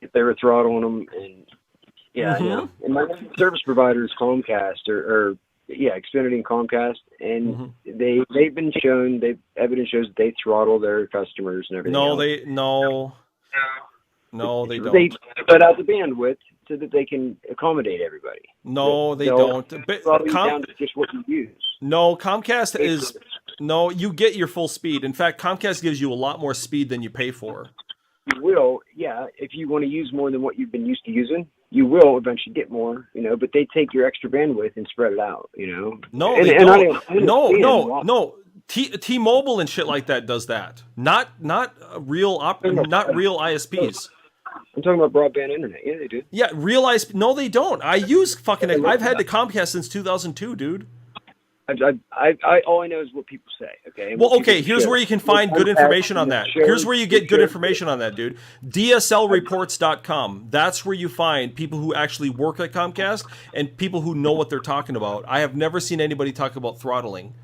If they were throttling them, and I know. And my service provider is Comcast, or Xfinity and Comcast, and they've been shown. Evidence shows that they throttle their customers and everything. No, they don't. They cut out the bandwidth so that they can accommodate everybody. No, they don't. But down to just what you use. No, Comcast is you get your full speed. In fact, Comcast gives you a lot more speed than you pay for. You will, if you want to use more than what you've been used to using, you will eventually get more, but they take your extra bandwidth and spread it out, No, they don't. No. T-Mobile and shit like that does that. Not real ISPs. I'm talking about broadband internet. Yeah, they do. Yeah, real ISP. No, they don't. I've had the Comcast since 2002, dude. All I know is what people say. Okay. Well, okay. Here's where you can find good information on that. Here's where you get good information on that, dude. DSLreports.com. That's where you find people who actually work at Comcast and people who know what they're talking about. I have never seen anybody talk about throttling.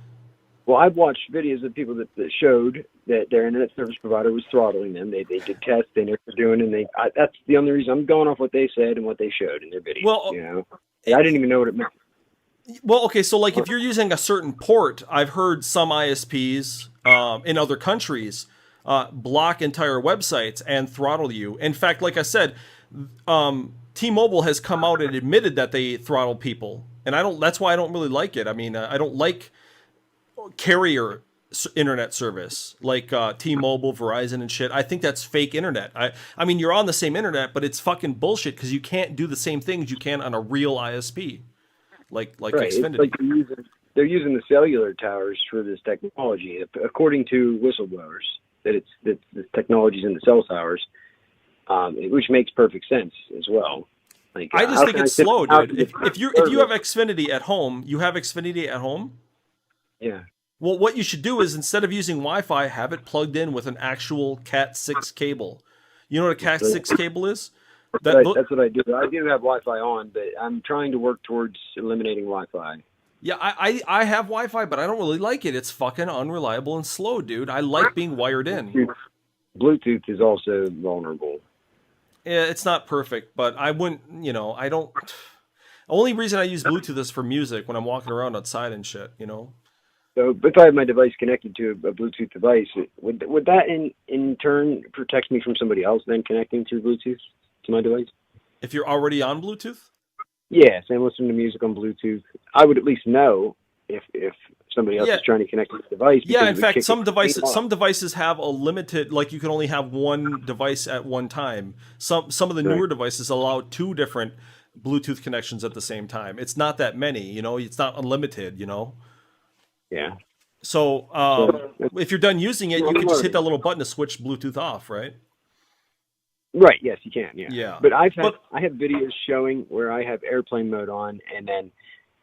Well, I've watched videos of people that showed that their internet service provider was throttling them. They did tests, they knew what they're doing, and that's the only reason I'm going off what they said and what they showed in their videos. Well, I didn't even know what it meant. Well, okay, so like if you're using a certain port, I've heard some ISPs in other countries block entire websites and throttle you. In fact, like I said, T-Mobile has come out and admitted that they throttle people, and that's why I don't really like it. I mean, I don't like carrier internet service like T-Mobile, Verizon, and shit. I think that's fake internet. I mean, you're on the same internet, but it's fucking bullshit because you can't do the same things you can on a real ISP. Like Xfinity. It's like they're using the cellular towers for this technology, according to whistleblowers. That the technology's in the cell towers, which makes perfect sense as well. Like, I just think it's slow, dude. If you have Xfinity at home, you have Xfinity at home. Yeah. Well, what you should do is instead of using Wi-Fi, have it plugged in with an actual Cat6 cable. You know what a Cat6 cable is? That's what I do. I do have Wi-Fi on, but I'm trying to work towards eliminating Wi-Fi. Yeah, I have Wi-Fi, but I don't really like it. It's fucking unreliable and slow, dude. I like being wired in. Bluetooth is also vulnerable. Yeah, it's not perfect, but I wouldn't, I don't... The only reason I use Bluetooth is for music when I'm walking around outside and shit, So if I have my device connected to a Bluetooth device, would that in turn protect me from somebody else then connecting through Bluetooth to my device? If you're already on Bluetooth? Yes, I'm listening to music on Bluetooth. I would at least know if somebody else is trying to connect to the device. Yeah, in fact, some devices have a limited, like you can only have one device at one time. Some of the newer devices allow 2 different Bluetooth connections at the same time. It's not that many, it's not unlimited, Yeah. So if you're done using it, you can just hit that little button to switch Bluetooth off, right? Right. Yes, you can. Yeah. Yeah. But I have videos showing where I have airplane mode on, and then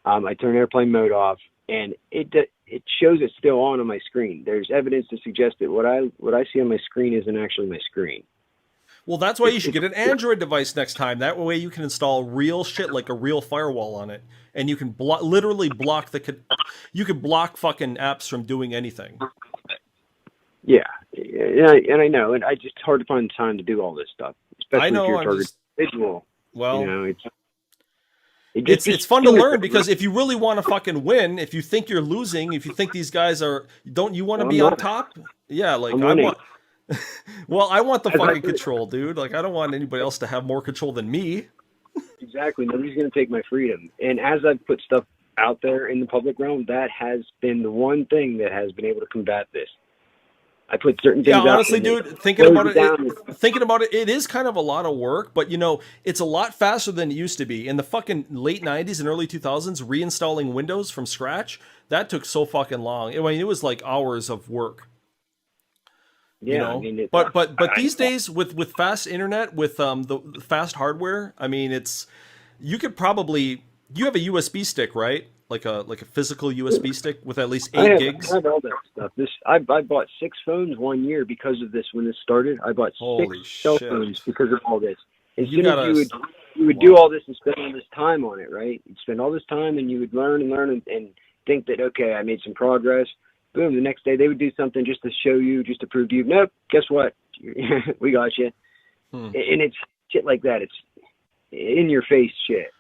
I turn airplane mode off, and it shows it's still on my screen. There's evidence to suggest that what I see on my screen isn't actually my screen. Well, that's why you should get an Android device next time. That way you can install real shit like a real firewall on it, and you can literally block you can block fucking apps from doing anything. Yeah, and I know, and it's hard to find time to do all this stuff, especially I know, if you're a target individual. Well, it's fun to learn because if you really want to fucking win, if you think you're losing, if you think these guys don't you want to be on top? Yeah, like I want. Well, I want the fucking control, dude. Like I don't want anybody else to have more control than me. Exactly. Nobody's going to take my freedom. And as I've put stuff out there in the public realm, that has been the one thing that has been able to combat this. I put certain things out. Yeah, honestly, dude, thinking about it, it is kind of a lot of work, but it's a lot faster than it used to be. In the fucking late 90s and early 2000s, reinstalling Windows from scratch, that took so fucking long. I mean, it was like hours of work. Yeah, but these days with fast internet, with the fast hardware, I mean, you have a USB stick, right? like a physical USB stick with at least I 8 have, gigs? I have all that stuff. I bought 6 phones 1 year because of this. When this started, I bought Holy 6 cell shit. phones because of all this. As You soon gotta- as you would do all this and spend all this time on it, right? You'd spend all this time and you would learn and think that, okay, I made some progress. Boom, the next day they would do something just to show you, just to prove to you, nope, guess what? We got you. And it's shit like that. It's in your face shit.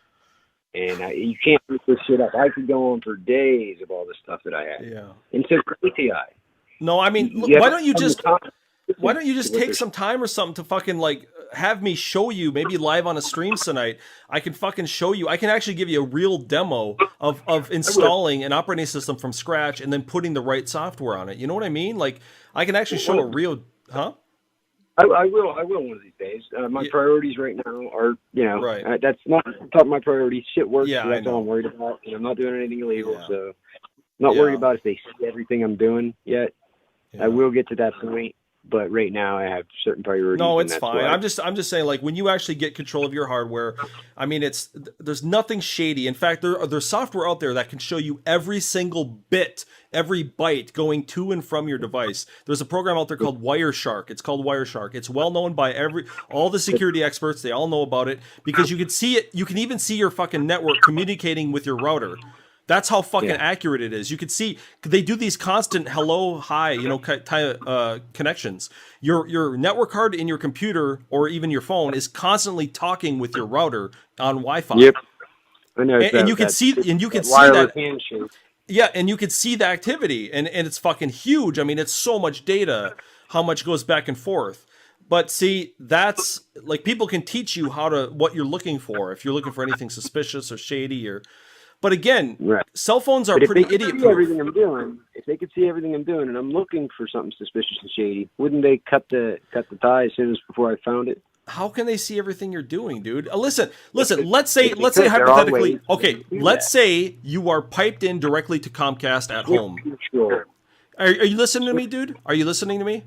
And you can't look this shit up. I could go on for days of all the stuff that I had. Yeah. And so ATI. No, I mean, You why have don't you to just come to why don't you just with take this. some time or something to fucking like have me show you, maybe live on a stream tonight. I can fucking show you. I can actually give you a real demo of installing an operating system from scratch and then putting the right software on it. You know what I mean? Like I can actually show a real, huh? I will one of these days. My priorities right now are, Right. that's not top of my priorities. Shit works. Yeah, so I that's know. all I'm worried about. And I'm not doing anything illegal, Yeah. so not Yeah. worried about if they see everything I'm doing yet. Yeah. I will get to that point, but right now I have certain priorities. No, and it's that's fine. why- I'm just saying, like when you actually get control of your hardware, I mean, there's nothing shady. In fact, there's software out there that can show you every single bit, every byte going to and from your device. There's a program out there called Wireshark. It's called Wireshark. It's well known by all the security experts. They all know about it because you can see it. You can even see your fucking network communicating with your router. That's how fucking accurate it is. You can see they do these constant hello, hi, connections. Your network card in your computer or even your phone is constantly talking with your router on Wi-Fi. Yep. I know. And you can see wireless that. handshake. Yeah, and you can see the activity, and it's fucking huge. I mean, it's so much data, how much goes back and forth. But see, that's like people can teach you what you're looking for if you're looking for anything suspicious or shady or. But again, Right. cell phones are But if pretty they could see idiot-proof. everything I'm doing, and I'm looking for something suspicious and shady, wouldn't they cut the tie as soon as before I found it? How can they see everything you're doing, dude? Listen. Let's say There are hypothetically, ways okay. to do Let's that. say you are piped in directly to Comcast at home. Sure. Are you listening to me, dude? Are you listening to me?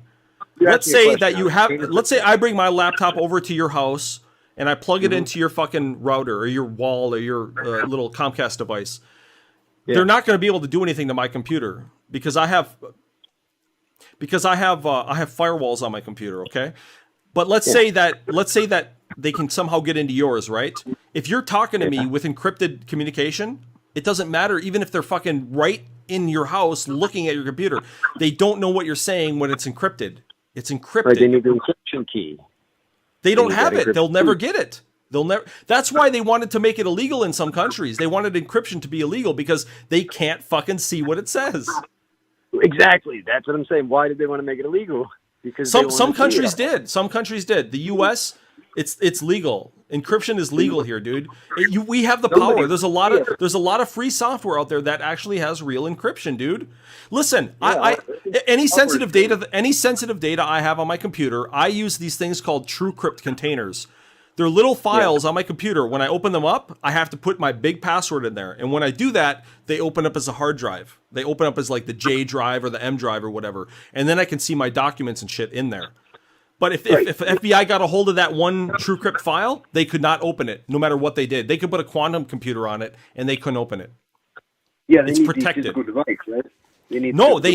You Let's asked me a say question. that you have. Let's say I bring my laptop over to your house and I plug it into your fucking router or your wall or your little Comcast device. Yeah. They're not going to be able to do anything to my computer because I have firewalls on my computer. Okay, but let's say that they can somehow get into yours, right? If you're talking to me with encrypted communication, it doesn't matter even if they're fucking right in your house looking at your computer. They don't know what you're saying when it's encrypted. It's encrypted. Right, they need the encryption key. They don't need have that it. They'll encryption. never get it. They'll never. That's why they wanted to make it illegal in some countries. They wanted encryption to be illegal because they can't fucking see what it says. Exactly. That's what I'm saying. Why did they want to make it illegal? Because they Some wanna see countries it. did. Some countries did. The U.S. It's legal. Encryption is legal here, dude. We have the power. There's a lot of free software out there that actually has real encryption, dude. Listen, any sensitive data I have on my computer, I use these things called TrueCrypt containers. They're little files on my computer. When I open them up, I have to put my big password in there. And when I do that, they open up as a hard drive. They open up as like the J drive or the M drive or whatever. And then I can see my documents and shit in there. But if FBI got a hold of that one TrueCrypt file, they could not open it, no matter what they did. They could put a quantum computer on it, and they couldn't open it. Yeah, they It's need protected. the physical device, right? They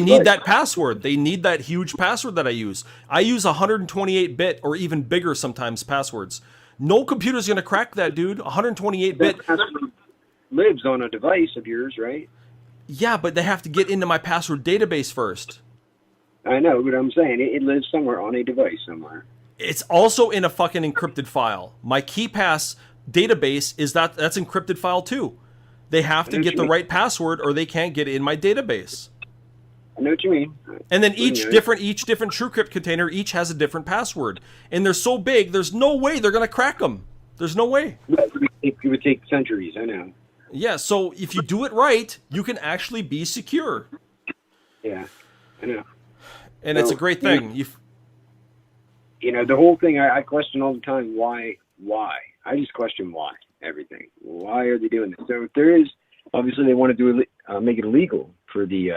need That password. They need that huge password that I use. I use 128-bit or even bigger sometimes passwords. No computer's going to crack that, dude. 128-bit. That password lives on a device of yours, right? Yeah, but they have to get into my password database first. I know, but I'm saying it lives somewhere on a device somewhere. It's also in a fucking encrypted file. My KeyPass database that's encrypted file too. They have to get the right password or they can't get in my database. I know what you mean. And then each different TrueCrypt container each has a different password. And they're so big, there's no way they're going to crack them. There's no way. It would take centuries, I know. Yeah, so if you do it right, you can actually be secure. Yeah, I know. And it's a great thing. The whole thing, I question all the time, why? I just question why, everything. Why are they doing this? So if there is, obviously they want to make it illegal for the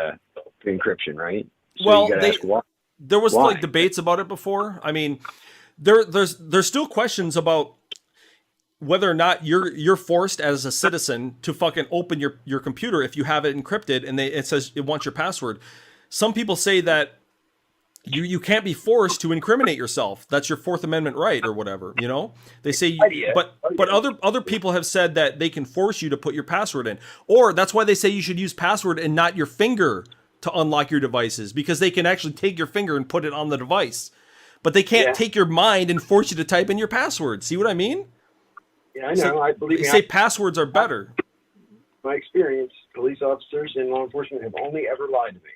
encryption, right? So Well, you gotta ask why. there was Why? like debates about it before. I mean, there's still questions about whether or not you're forced as a citizen to fucking open your computer if you have it encrypted and it says it wants your password. Some people say that you can't be forced to incriminate yourself. That's your Fourth Amendment right or whatever, you know? They say, but other people have said that they can force you to put your password in. Or that's why they say you should use password and not your finger to unlock your devices, because they can actually take your finger and put it on the device. But they can't take your mind and force you to type in your password. See what I mean? Yeah, I know. I believe they say passwords are better. My experience, police officers and law enforcement have only ever lied to me.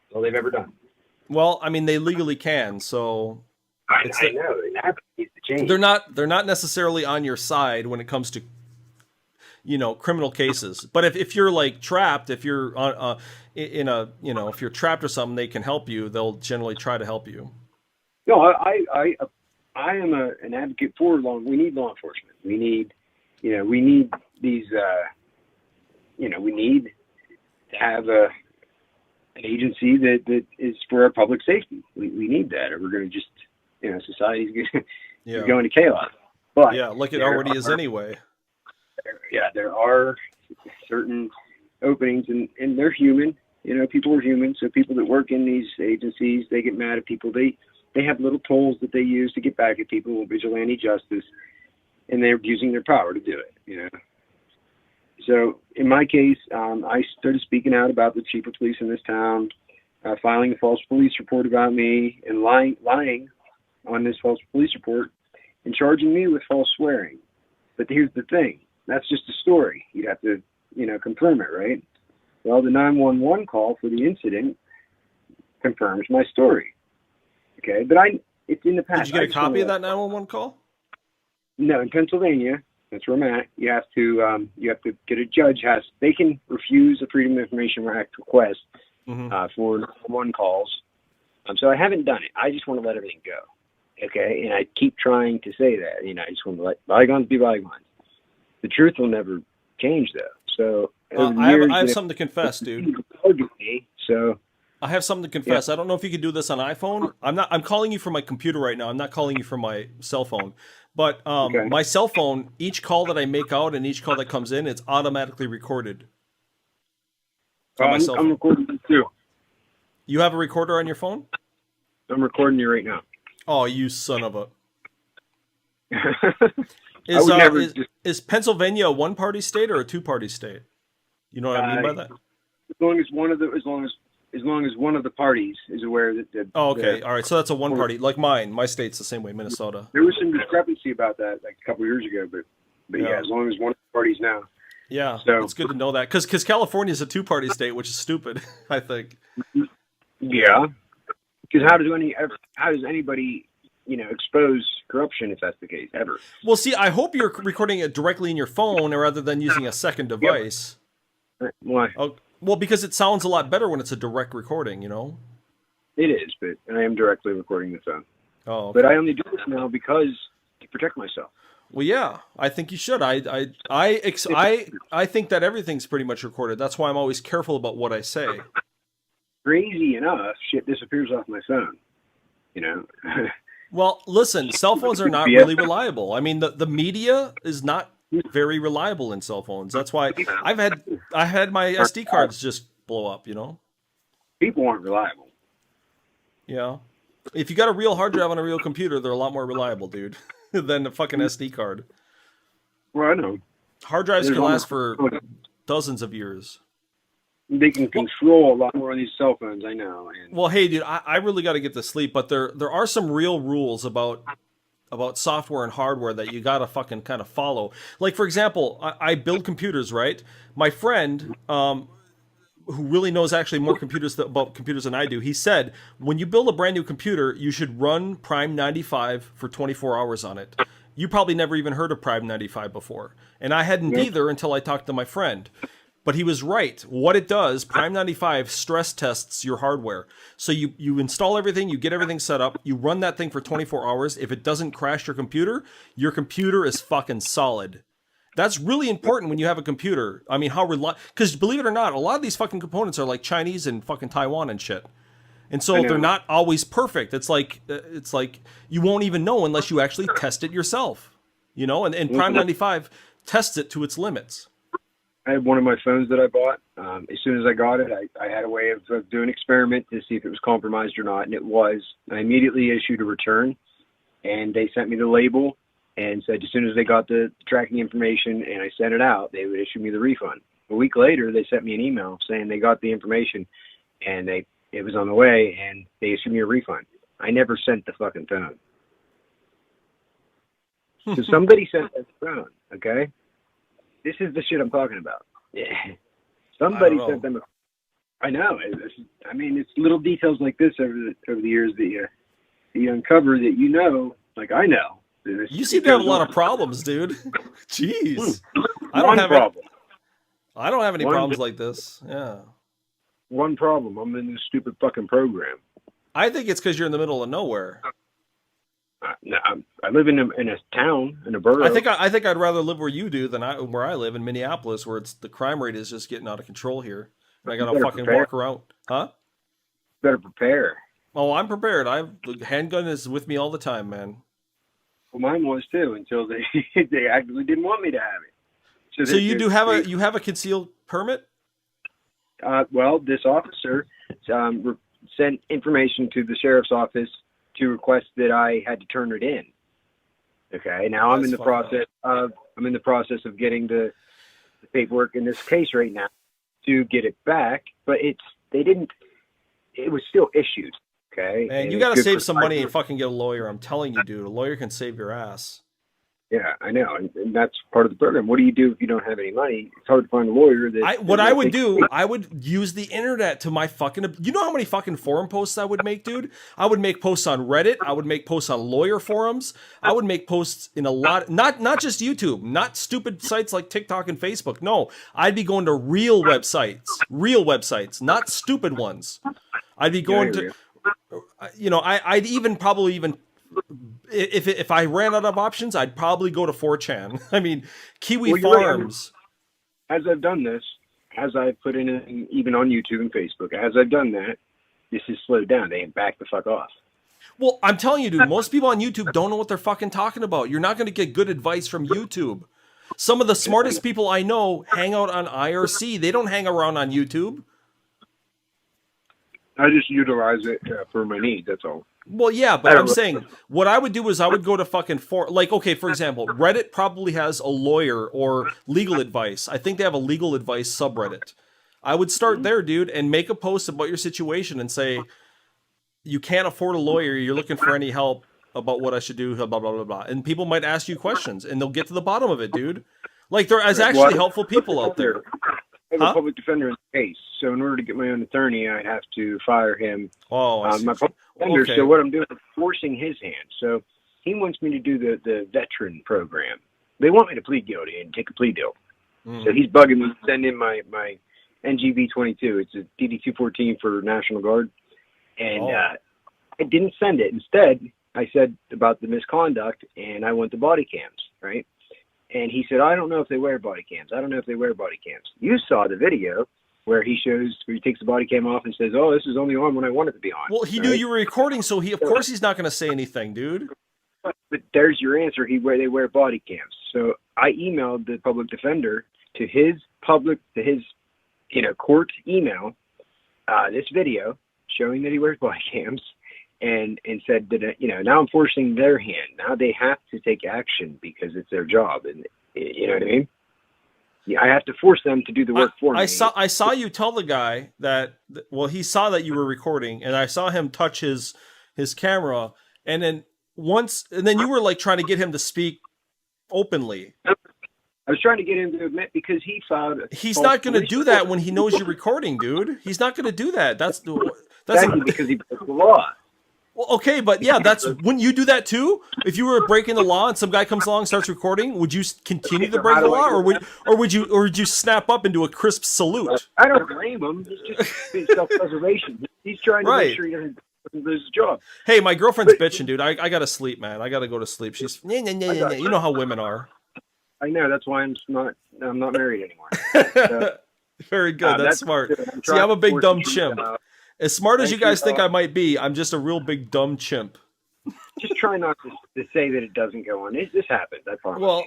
That's all they've ever done. Well, I mean, they legally can, so I know. That needs to change. They're not necessarily on your side when it comes to, you know, criminal cases. But if you're like trapped, if you're in a, you know, if you're trapped or something, they can help you. They'll generally try to help you. No, I am an advocate for we need law enforcement. We need these, we need to have an agency that is for our public safety. We need that, or we're going to just, society's going to chaos. But yeah, like it already is anyway. There are certain openings, and they're human. People are human. So people that work in these agencies, they get mad at people. They have little tools that they use to get back at people with vigilante justice, and they're abusing their power to do it, So in my case, I started speaking out about the chief of police in this town, filing a false police report about me, and lying on this false police report, and charging me with false swearing. But here's the thing. That's just a story. You'd have to, confirm it, right? Well, the 911 call for the incident confirms my story. Okay, but it's in the past. Did you get a copy of that 911 call? No, in Pennsylvania, that's where I'm at. You have to get a judge they can refuse a Freedom of Information Act request for 911 calls. So I haven't done it. I just want to let everything go. Okay, and I keep trying to say that. I just want to let bygones be bygones. The truth will never change, though. So I have something to confess, dude. So. I have something to confess. Yeah. I don't know if you can do this on iPhone. I'm calling you from my computer right now. I'm not calling you from my cell phone. But my cell phone, each call that I make out and each call that comes in, it's automatically recorded. I'm recording you too. You have a recorder on your phone? I'm recording you right now. Oh, you son of a... Is Pennsylvania a one-party state or a two-party state? You know what I mean by that? As long as one of the parties is aware that. Oh, okay. All right. So that's a one party, like mine. My state's the same way, Minnesota. There was some discrepancy about that like a couple years ago, but yeah, as long as one of the parties now. Yeah, so it's good to know that because California is a two-party state, which is stupid, I think. Yeah, because how does anybody expose corruption if that's the case ever? Well, see, I hope you're recording it directly in your phone rather than using a second device. Yep. Why? Oh, well, because it sounds a lot better when it's a direct recording, It is, but I am directly recording the phone. Oh, okay. But I only do this now because to protect myself. Well, yeah, I think you should. I think that everything's pretty much recorded. That's why I'm always careful about what I say. Crazy enough, shit disappears off my phone. Well, listen, cell phones are not really reliable. I mean, the media is not very reliable in cell phones. That's why I had my SD cards just blow up, People aren't reliable. Yeah. If you got a real hard drive on a real computer, they're a lot more reliable, dude, than a fucking SD card. Well, I know. Hard drives can last for dozens of years. They can control a lot more on these cell phones, I know. Well, hey, dude, I really got to get to sleep, but there are some real rules about software and hardware that you gotta fucking kind of follow. Like, for example, I build computers, right? My friend, who really knows actually more about computers than I do, he said, when you build a brand new computer, you should run Prime 95 for 24 hours on it. You probably never even heard of Prime 95 before. And I hadn't either until I talked to my friend. But he was right. What it does, Prime 95 stress tests your hardware. So you install everything, you get everything set up, you run that thing for 24 hours. If it doesn't crash your computer is fucking solid. That's really important when you have a computer. I mean, because believe it or not, a lot of these fucking components are like Chinese and fucking Taiwan and shit. And so they're not always perfect. It's like you won't even know unless you actually test it yourself. you know, and Prime 95 tests it to its limits. I had one of my phones that I bought. As soon as I got it, I had a way of doing an experiment to see if it was compromised or not, and it was. I immediately issued a return, and they sent me the label and said as soon as they got the tracking information and I sent it out, they would issue me the refund. A week later, they sent me an email saying they got the information and it was on the way, and they issued me a refund. I never sent the fucking phone. So somebody sent that phone, okay? This is the shit I'm talking about. Yeah. Somebody sent them I know. I mean, it's little details like this over the years that you uncover that you know, like I know. You seem to have a lot of problems, dude. Jeez. I don't have any problems like this. Yeah. One problem. I'm in this stupid fucking program. I think it's because you're in the middle of nowhere. No, I live in a town, in a borough. I think I'd rather live where you do than where I live in Minneapolis, where the crime rate is just getting out of control here. And I gotta fucking walk around. Huh? Better prepare. Oh, I'm prepared. The handgun is with me all the time, man. Well, mine was too, until they actually didn't want me to have it. So you have a concealed permit? Well, this officer sent information to the sheriff's office to request that I had to turn it in. Okay, now I'm in the process of getting the paperwork in this case right now to get it back, but it was still issued. Okay, man, you got to save some money and fucking get a lawyer. I'm telling you, dude, a lawyer can save your ass. Yeah, I know, and that's part of the program. What do you do if you don't have any money? It's hard to find a lawyer. I would use the internet to my fucking. You know how many fucking forum posts I would make, dude? I would make posts on Reddit. I would make posts on lawyer forums. I would make posts in a lot, not just YouTube, not stupid sites like TikTok and Facebook. No, I'd be going to real websites, not stupid ones. I'd be going to, you know, I'd even probably if I ran out of options, I'd probably go to 4chan. I mean, Kiwi Farms. As I've done this, as I've put in even on YouTube and Facebook, as I've done that, this has slowed down. They back the fuck off. Well, I'm telling you, dude, most people on YouTube don't know what they're fucking talking about. You're not going to get good advice from YouTube. Some of the smartest people I know hang out on IRC. They don't hang around on YouTube. I just utilize it for my needs, that's all. Well, yeah, but I'm saying what I would do is I would go to fucking for example, Reddit probably has a lawyer or legal advice. I think they have a legal advice subreddit. I would start there, dude, and make a post about your situation and say, you can't afford a lawyer. You're looking for any help about what I should do, blah, blah, blah, blah. And people might ask you questions and they'll get to the bottom of it, dude. Like there is actually helpful people out there. I have a public defender in the case, so in order to get my own attorney, I'd have to fire him. Oh, I see. My public defender. Okay. So what I'm doing is forcing his hand. So he wants me to do the veteran program. They want me to plead guilty and take a plea deal. So he's bugging me to send in my NGV 22. It's a DD 214 for National Guard, and I didn't send it. Instead, I said about the misconduct, and I went to body cams, right? And he said, I don't know if they wear body cams. You saw the video where he takes the body cam off and says, oh, this is only on when I want it to be on. Well, he knew you were recording, so of course he's not going to say anything, dude. But there's your answer. They wear body cams. So I emailed the public defender to his court email, this video showing that he wears body cams. And said that, now I'm forcing their hand. Now they have to take action because it's their job. And you know what I mean? Yeah, I have to force them to do the work for me. I saw you tell the guy that, well, he saw that you were recording, and I saw him touch his camera. And then you were like trying to get him to speak openly. I was trying to get him to admit because he filed. He's not going to do that when he knows you're recording, dude. He's not going to do that. That's because he broke the law. Well, okay, but yeah, wouldn't you do that too? If you were breaking the law and some guy comes along and starts recording, would you continue to break the law, or would you snap up and do a crisp salute? I don't blame him. It's just self-preservation. He's trying to make sure he doesn't lose his job. Hey, my girlfriend's bitching, dude. I gotta sleep, man. I gotta go to sleep. She's you know how women are. I know. That's why I'm not married anymore. So, very good. That's smart. See, I'm a big dumb chimp. As smart as you guys think I might be, I'm just a real big dumb chimp. Just try not to say that it doesn't go on. This happens. I promise. Well,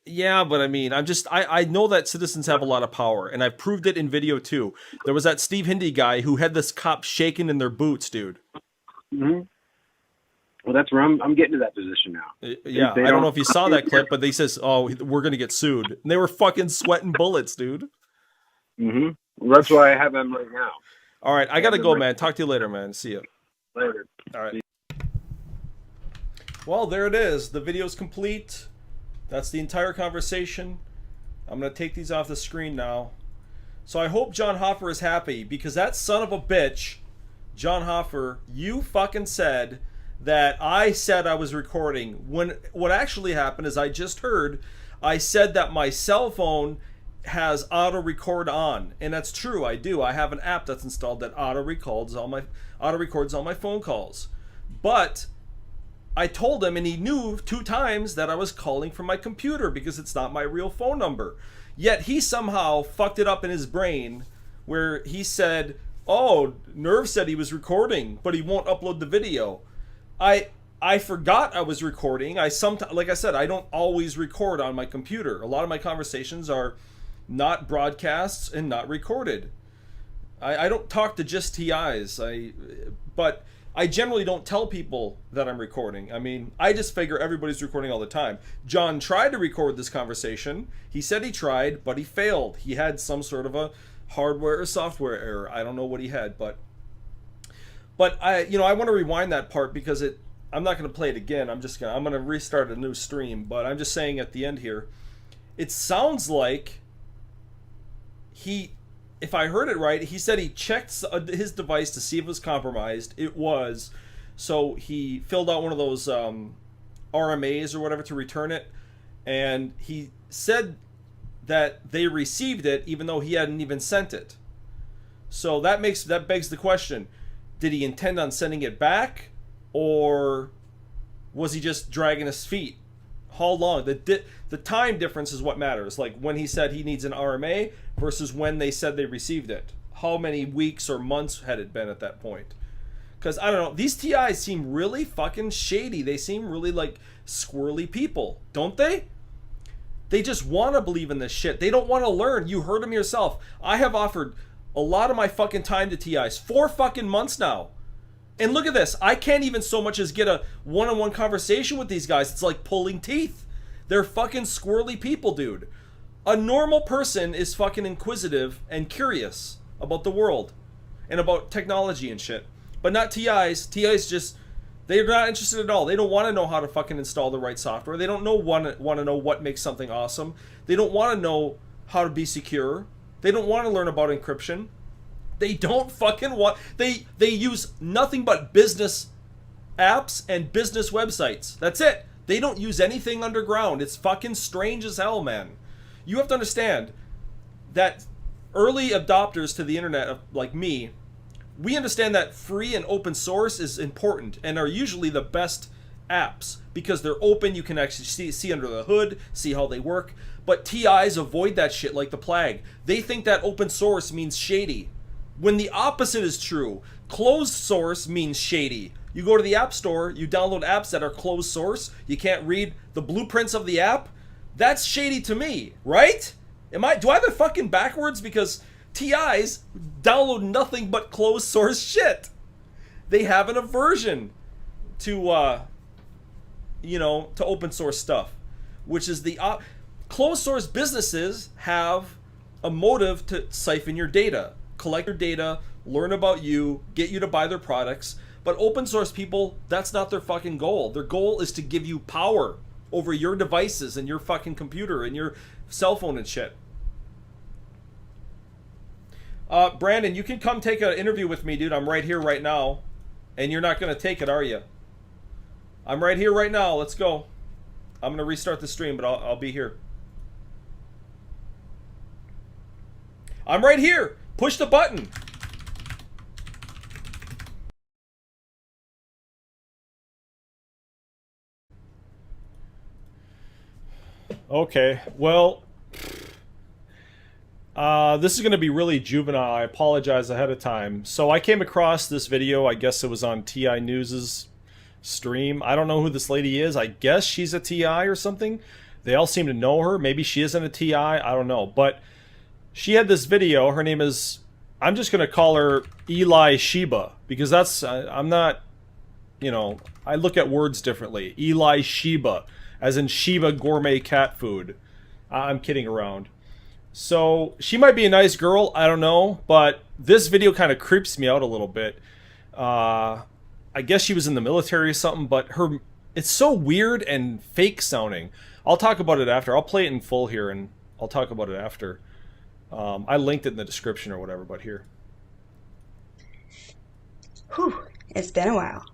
yeah, but I mean, I know that citizens have a lot of power, and I've proved it in video too. There was that Steve Hindy guy who had this cop shaking in their boots, dude. Mm-hmm. Well, that's where I'm getting to that position now. Yeah, I don't know if you saw that clip, but they says, "Oh, we're gonna get sued," and they were fucking sweating bullets, dude. Mm-hmm. Well, that's why I have them right now. All right, I gotta go, man. Talk to you later, man. See you later. All right. Well, there it is. The video's complete. That's the entire conversation. I'm going to take these off the screen now. So I hope John Hoffer is happy, because that son of a bitch, John Hoffer, you fucking said that I said I was recording. When what actually happened is I just heard I said that my cell phone has auto record on, and that's true. I do. I have an app that's installed that auto records all my phone calls. But I told him, and he knew 2 times, that I was calling from my computer because it's not my real phone number. Yet he somehow fucked it up in his brain where he said, "Oh, Nerv said he was recording, but he won't upload the video." I forgot I was recording. Like I said, I don't always record on my computer. A lot of my conversations are not broadcasts and not recorded. I don't talk to just TIs. But I generally don't tell people that I'm recording. I mean, I just figure everybody's recording all the time. John tried to record this conversation. He said he tried, but he failed. He had some sort of a hardware or software error. I don't know what he had, but I want to rewind that part because I'm not going to play it again. I'm going to restart a new stream, but I'm just saying at the end here, it sounds like if I heard it right, he said he checked his device to see if it was compromised. It was. So he filled out one of those RMAs or whatever to return it. And he said that they received it even though he hadn't even sent it. So that begs the question. Did he intend on sending it back? Or was he just dragging his feet? How long? The time difference is what matters. Like when he said he needs an RMA versus when they said they received it. How many weeks or months had it been at that point? Because I don't know. These TIs seem really fucking shady. They seem really like squirrely people, don't they? They just want to believe in this shit. They don't want to learn. You heard them yourself. I have offered a lot of my fucking time to TIs. 4 fucking months now. And look at this. I can't even so much as get a one-on-one conversation with these guys. It's like pulling teeth. They're fucking squirrely people, dude. A normal person is fucking inquisitive and curious about the world and about technology and shit. But not TIs. TIs just, they're not interested at all. They don't want to know how to fucking install the right software. They don't want to know what makes something awesome. They don't want to know how to be secure. They don't want to learn about encryption. They don't fucking want... They use nothing but business apps and business websites. That's it. They don't use anything underground. It's fucking strange as hell, man. You have to understand that early adopters to the internet, like me, we understand that free and open source is important and are usually the best apps because they're open. You can actually see under the hood, see how they work. But TIs avoid that shit like the plague. They think that open source means shady. When the opposite is true. Closed source means shady. You go to the App Store, you download apps that are closed source, you can't read the blueprints of the app. That's shady to me, right? Do I have it fucking backwards? Because TIs download nothing but closed source shit. They have an aversion to to open source stuff, which is closed source businesses have a motive to siphon your data. Collect your data, learn about you, get you to buy their products. But open source people, that's not their fucking goal. Their goal is to give you power over your devices and your fucking computer and your cell phone and shit. Brandon, you can come take an interview with me, dude. I'm right here right now. And you're not going to take it, are you? I'm right here right now. Let's go. I'm going to restart the stream, but I'll be here. I'm right here. Push the button. Okay, well, this is going to be really juvenile. I apologize ahead of time. So I came across this video. I guess it was on TI News's stream. I don't know who this lady is. I guess she's a TI or something. They all seem to know her. Maybe she isn't a TI. I don't know. But she had this video. Her name is, I'm just going to call her Eli Sheba, because that's, I'm not, you know, I look at words differently. Eli Sheba, as in Sheba gourmet cat food. I'm kidding around. So she might be a nice girl, I don't know, but this video kind of creeps me out a little bit. I guess she was in the military or something, but it's so weird and fake sounding. I'll talk about it after. I'll play it in full here, and I'll talk about it after. I linked it in the description or whatever, but here. Whew, it's been a while.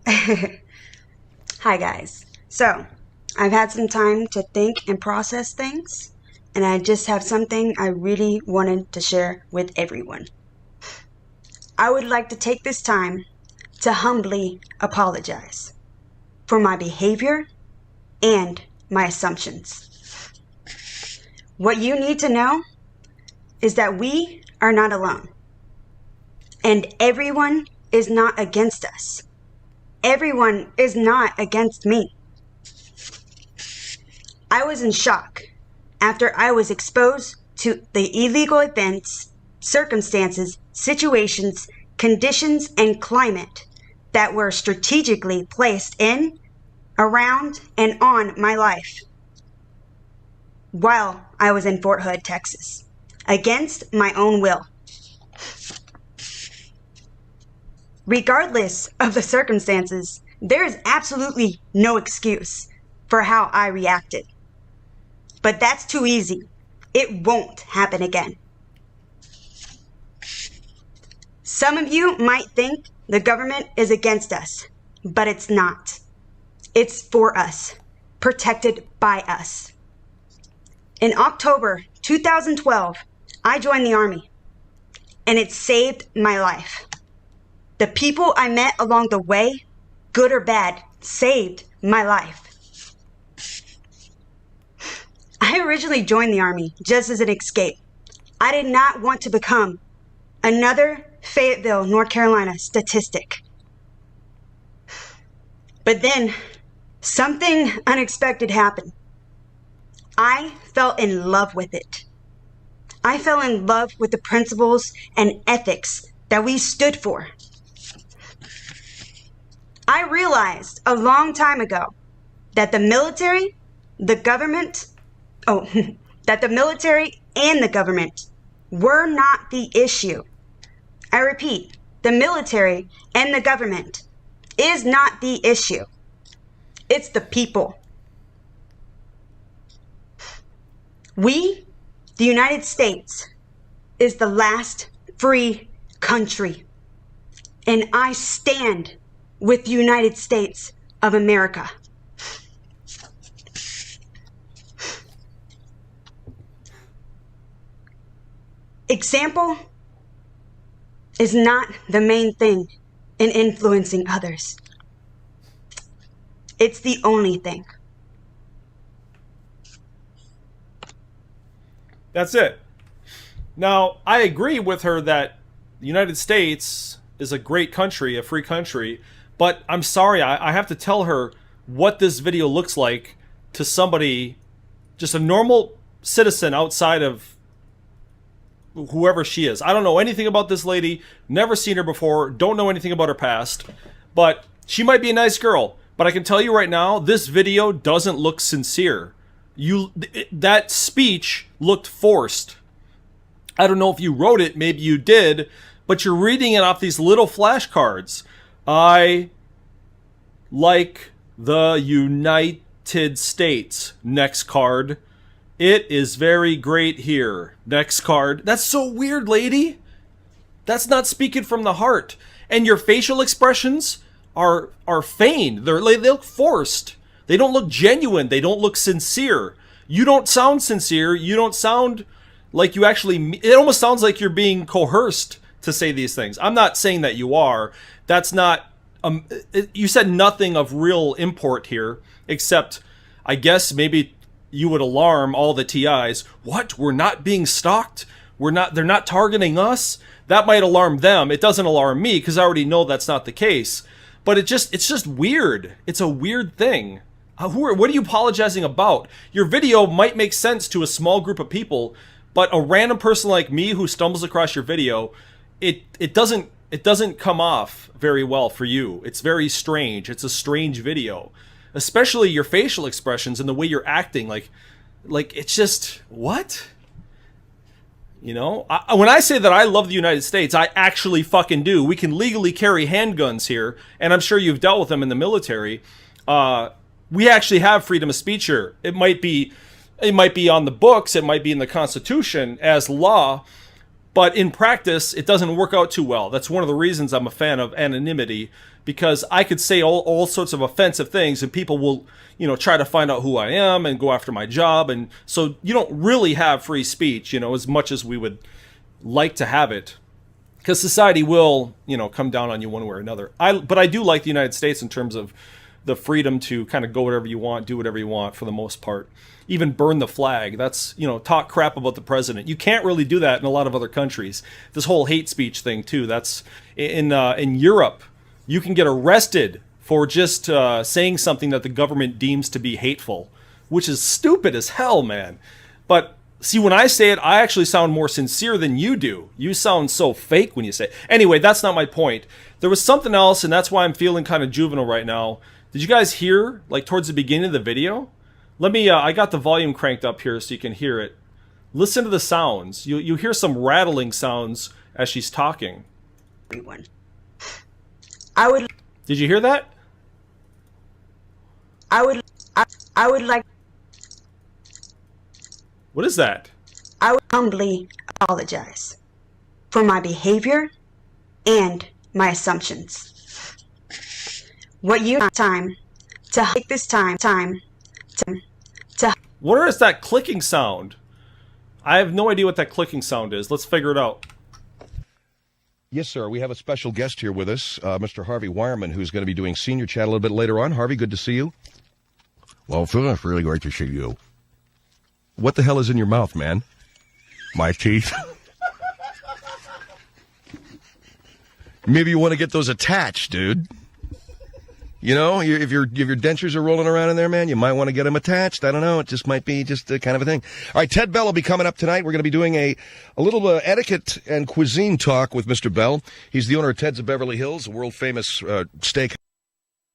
Hi guys. So, I've had some time to think and process things, and I just have something I really wanted to share with everyone. I would like to take this time to humbly apologize for my behavior and my assumptions. What you need to know is that we are not alone, and everyone is not against us. Everyone is not against me. I was in shock after I was exposed to the illegal events, circumstances, situations, conditions, and climate that were strategically placed in, around, and on my life while I was in Fort Hood, Texas, against my own will. Regardless of the circumstances, there is absolutely no excuse for how I reacted. But that's too easy. It won't happen again. Some of you might think the government is against us, but it's not. It's for us, protected by us. In October 2012, I joined the Army, and it saved my life. The people I met along the way, good or bad, saved my life. I originally joined the Army just as an escape. I did not want to become another Fayetteville, North Carolina statistic. But then something unexpected happened. I fell in love with it. I fell in love with the principles and ethics that we stood for. I realized a long time ago that the military, the government, that the military and the government were not the issue. I repeat, the military and the government is not the issue. It's the people. We, the United States, is the last free country. And I stand with the United States of America. Example is not the main thing in influencing others. It's the only thing. That's it. Now, I agree with her that the United States is a great country, a free country, but I'm sorry, I have to tell her what this video looks like to somebody, just a normal citizen outside of whoever she is. I don't know anything about this lady, never seen her before, don't know anything about her past, but she might be a nice girl. But I can tell you right now, this video doesn't look sincere. That speech looked forced. I don't know if you wrote it, maybe you did, but you're reading it off these little flashcards. I like the United States. Next card. It is very great here. Next card. That's so weird, lady. That's not speaking from the heart. And your facial expressions are feigned. They look forced. They don't look genuine. They don't look sincere. You don't sound sincere. You don't sound like you actually... It almost sounds like you're being coerced to say these things. I'm not saying that you are. That's not... you said nothing of real import here, except, I guess, maybe you would alarm all the TIs. What? We're not being stalked? They're not targeting us? That might alarm them. It doesn't alarm me, because I already know that's not the case. But it's just weird. It's a weird thing. What are you apologizing about? Your video might make sense to a small group of people, but a random person like me who stumbles across your video, it doesn't come off very well for you. It's very strange. It's a strange video, especially your facial expressions and the way you're acting. Like it's just what? You know, when I say that I love the United States, I actually fucking do. We can legally carry handguns here, and I'm sure you've dealt with them in the military. We actually have freedom of speech here. It might be on the books, it might be in the Constitution as law, but in practice, it doesn't work out too well. That's one of the reasons I'm a fan of anonymity, because I could say all sorts of offensive things, and people will, you know, try to find out who I am and go after my job, and so you don't really have free speech, you know, as much as we would like to have it, because society will, you know, come down on you one way or another. But I do like the United States in terms of the freedom to kind of go whatever you want, do whatever you want for the most part. Even burn the flag. That's, you know, talk crap about the president. You can't really do that in a lot of other countries. This whole hate speech thing too. That's in Europe. You can get arrested for just saying something that the government deems to be hateful, which is stupid as hell, man. But see, when I say it, I actually sound more sincere than you do. You sound so fake when you say it. Anyway, that's not my point. There was something else, and that's why I'm feeling kind of juvenile right now. Did you guys hear, like, towards the beginning of the video? Let me, I got the volume cranked up here so you can hear it. Listen to the sounds. You hear some rattling sounds as she's talking. Everyone. Did you hear that? I would like. What is that? I would humbly apologize for my behavior and my assumptions. What you time to take this time to. What is that clicking sound? I have no idea what that clicking sound is. Let's figure it out. Yes, sir. We have a special guest here with us, Mr. Harvey Wireman, who's going to be doing Senior Chat a little bit later on. Harvey, good to see you. Well, Phil, it's really great to see you. What the hell is in your mouth, man? My teeth. Maybe you want to get those attached, dude. You know, if your dentures are rolling around in there, man, you might want to get them attached. I don't know. It just might be just a kind of a thing. All right, Ted Bell will be coming up tonight. We're going to be doing a little etiquette and cuisine talk with Mr. Bell. He's the owner of Ted's of Beverly Hills, a world-famous steak.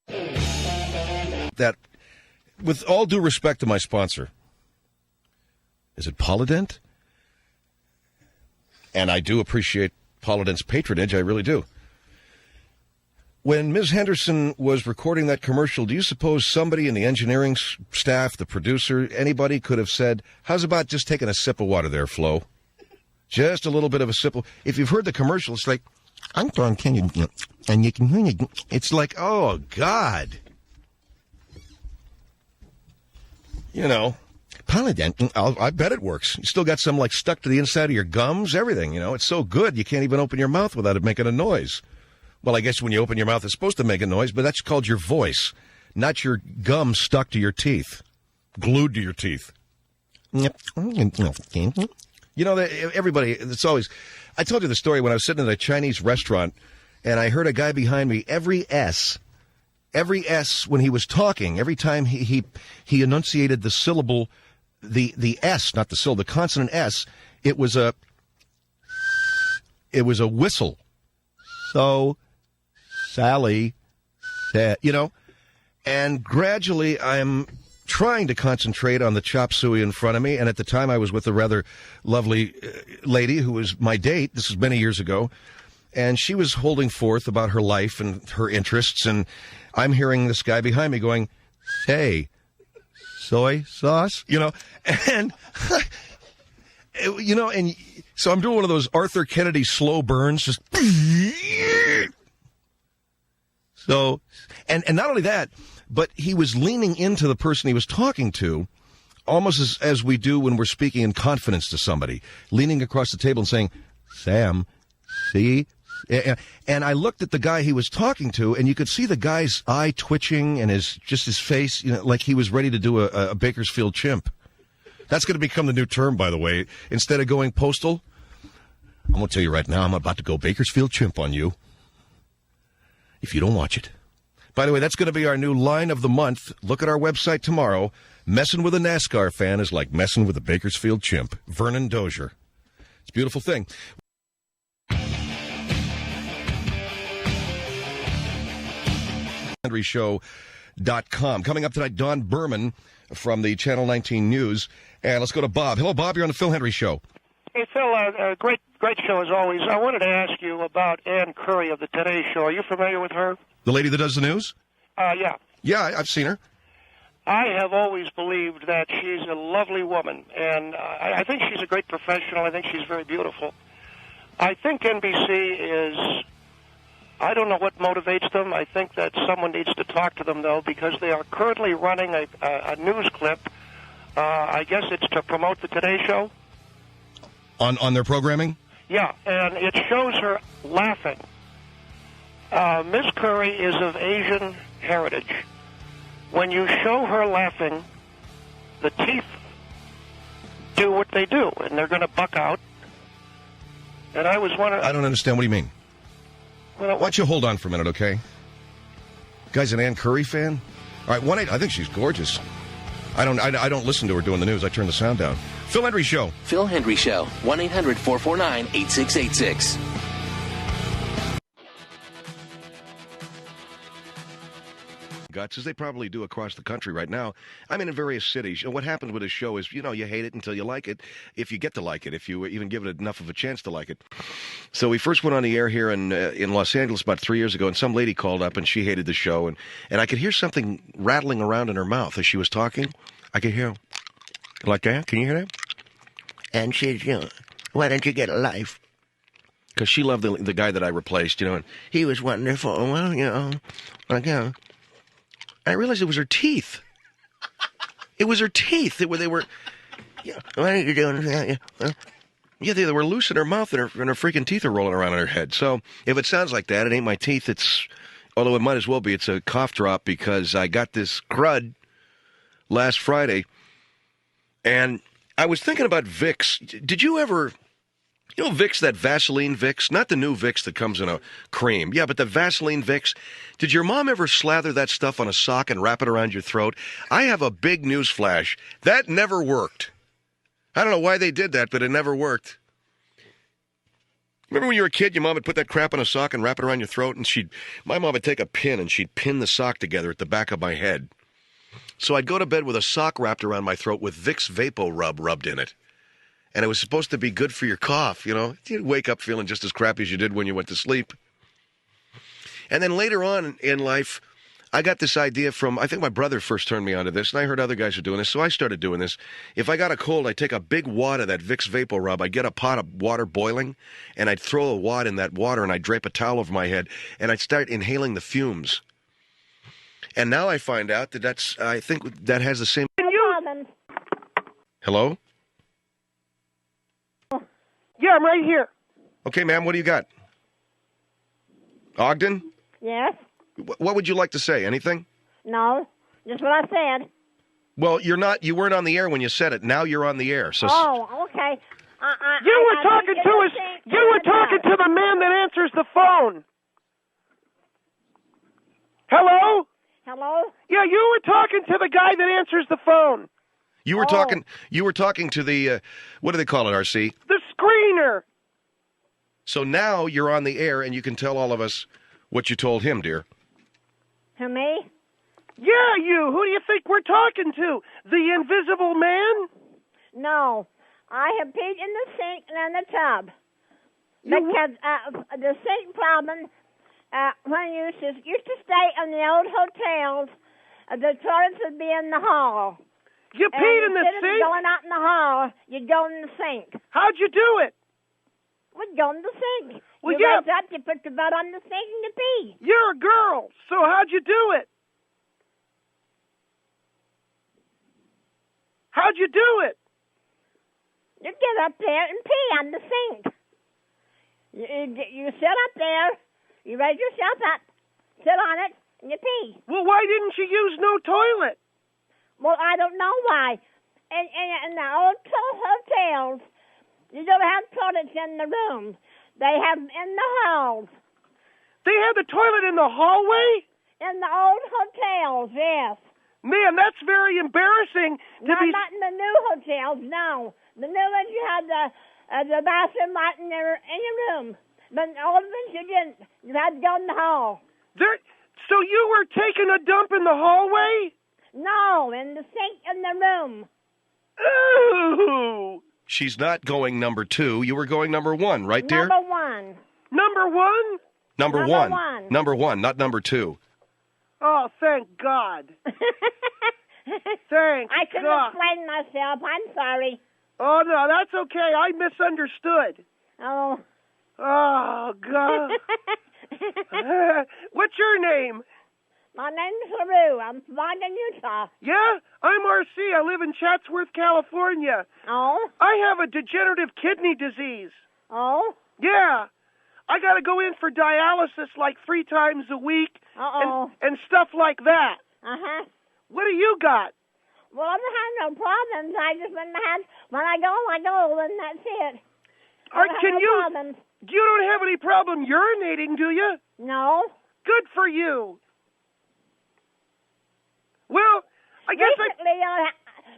That, with all due respect to my sponsor, is it Polydent? And I do appreciate Polydent's patronage. I really do. When Ms. Henderson was recording that commercial, do you suppose somebody in the engineering staff, the producer, anybody could have said, how's about just taking a sip of water there, Flo? Just a little bit of a sip. If you've heard the commercial, it's like, I'm throwing candy, and you can hear it. It's like, oh, God. You know, Polydent, I bet it works. You still got some, like, stuck to the inside of your gums, everything, you know. It's so good, you can't even open your mouth without it making a noise. Well, I guess when you open your mouth, it's supposed to make a noise, but that's called your voice, not your gum stuck to your teeth, glued to your teeth. You know, everybody, it's always, I told you the story when I was sitting at a Chinese restaurant, and I heard a guy behind me, every S when he was talking, every time he enunciated the syllable, the S, not the syllable, the consonant S, it was a whistle. So, Sally said, you know, and gradually I'm trying to concentrate on the chop suey in front of me. And at the time I was with a rather lovely lady who was my date. This was many years ago. And she was holding forth about her life and her interests. And I'm hearing this guy behind me going, hey, soy sauce, you know, and, you know, and so I'm doing one of those Arthur Kennedy slow burns, just so, and not only that, but he was leaning into the person he was talking to, almost as we do when we're speaking in confidence to somebody, leaning across the table and saying, Sam, see? And I looked at the guy he was talking to, and you could see the guy's eye twitching and his face, you know, like he was ready to do a Bakersfield chimp. That's going to become the new term, by the way. Instead of going postal, I'm going to tell you right now, I'm about to go Bakersfield chimp on you if you don't watch it. By the way, that's going to be our new line of the month. Look at our website tomorrow. Messing with a NASCAR fan is like messing with a Bakersfield chimp. Vernon Dozier. It's a beautiful thing. HenryShow.com. Coming up tonight, Don Berman from the Channel 19 News. And let's go to Bob. Hello, Bob. You're on the Phil Henry Show. Hey, Phil, great show as always. I wanted to ask you about Ann Curry of the Today Show. Are you familiar with her? The lady that does the news? Yeah. Yeah, I've seen her. I have always believed that she's a lovely woman, and I think she's a great professional. I think she's very beautiful. I think NBC is, I don't know what motivates them. I think that someone needs to talk to them, though, because they are currently running a news clip. I guess it's to promote the Today Show. On their programming? Yeah, and it shows her laughing. Miss Curry is of Asian heritage. When you show her laughing, the teeth do what they do, and they're going to buck out. And I was wondering... I don't understand. What do you mean? Well, Why don't you hold on for a minute, okay? Guy's an Ann Curry fan? All right, I think she's gorgeous. I don't listen to her doing the news. I turn the sound down. Phil Henry Show. Phil Henry Show. 1-800-449-8686. Guts, as they probably do across the country right now. I'm in various cities. What happens with a show is, you hate it until you like it, if you get to like it, if you even give it enough of a chance to like it. So we first went on the air here in Los Angeles about 3 years ago, and some lady called up, and she hated the show, and I could hear something rattling around in her mouth as she was talking. I could hear, like that. Can you hear that? And she said, why don't you get a life? Because she loved the guy that I replaced, and he was wonderful. Well, I realized it was her teeth. It was her teeth. They were. What are you doing? Yeah, they were loose in her mouth, and her freaking teeth are rolling around in her head. So if it sounds like that, it ain't my teeth. Although it might as well be. It's a cough drop because I got this crud last Friday, and I was thinking about Vicks. Did you ever? Vicks, that Vaseline Vicks, not the new Vicks that comes in a cream. Yeah, but the Vaseline Vicks. Did your mom ever slather that stuff on a sock and wrap it around your throat? I have a big news flash. That never worked. I don't know why they did that, but it never worked. Remember when you were a kid, your mom would put that crap on a sock and wrap it around your throat, and my mom would take a pin and she'd pin the sock together at the back of my head. So I'd go to bed with a sock wrapped around my throat with Vicks Vapo Rub rubbed in it. And it was supposed to be good for your cough, You'd wake up feeling just as crappy as you did when you went to sleep. And then later on in life, I got this idea from, I think my brother first turned me onto this, and I heard other guys were doing this, so I started doing this. If I got a cold, I'd take a big wad of that Vicks Vapo Rub, I'd get a pot of water boiling, and I'd throw a wad in that water, and I'd drape a towel over my head, and I'd start inhaling the fumes. And now I find out that I think that has the same... Hello? yeah, I'm right here. Okay, ma'am, what do you got? Ogden? Yes? What would you like to say? Anything? No, just what I said. Well, you weren't on the air when you said it. Now you're on the air. So Oh, okay. You were talking to the man that answers the phone. Hello? Hello? Yeah, you were talking to the guy that answers the phone. you were talking to the what do they call it, RC? The screener. So now you're on the air and you can tell all of us what you told him, dear. Who, me? Yeah, you. Who do you think we're talking to? The Invisible Man? No. I have peed in the sink and in the tub. Because the sink problem, when you used to stay in the old hotels, the toilets would be in the hall. You peed in the sink? Instead of going out in the hall, you'd go in the sink. How'd you do it? We'd go in the sink. Well, you raise up, you put your butt on the sink and you pee. You're a girl, so how'd you do it? How'd you do it? You get up there and pee on the sink. You sit up there, you raise yourself up, sit on it, and you pee. Well, why didn't you use no toilet? Well, I don't know why. In the old hotels, you don't have toilets in the room. They have them in the halls. They have the toilet in the hallway? In the old hotels, yes. Man, that's very embarrassing to No, be. not in the new hotels, no. The new ones you had the bathroom right in your room. But in the old ones you didn't. You had to go in the hall. So you were taking a dump in the hallway? No, in the sink in the room. Ooh. She's not going number 2. You were going number 1, right, dear? Number 1. Number 1? Number Number 1. one. Number 1, not number 2. Oh, thank God. Thank I couldn't God. explain myself. I'm sorry. Oh, no, that's okay. I misunderstood. Oh. Oh, God. What's your name? My name's LaRue. I'm from Ogden, Utah. Yeah, I'm RC. I live in Chatsworth, California. Oh? I have a degenerative kidney disease. Oh? Yeah. I got to go in for dialysis like 3 times a week and stuff like that. Uh-huh. What do you got? Well, I don't have no problems. I just when I go, and that's it. Problems. You don't have any problem urinating, do you? No. Good for you. Well, I guess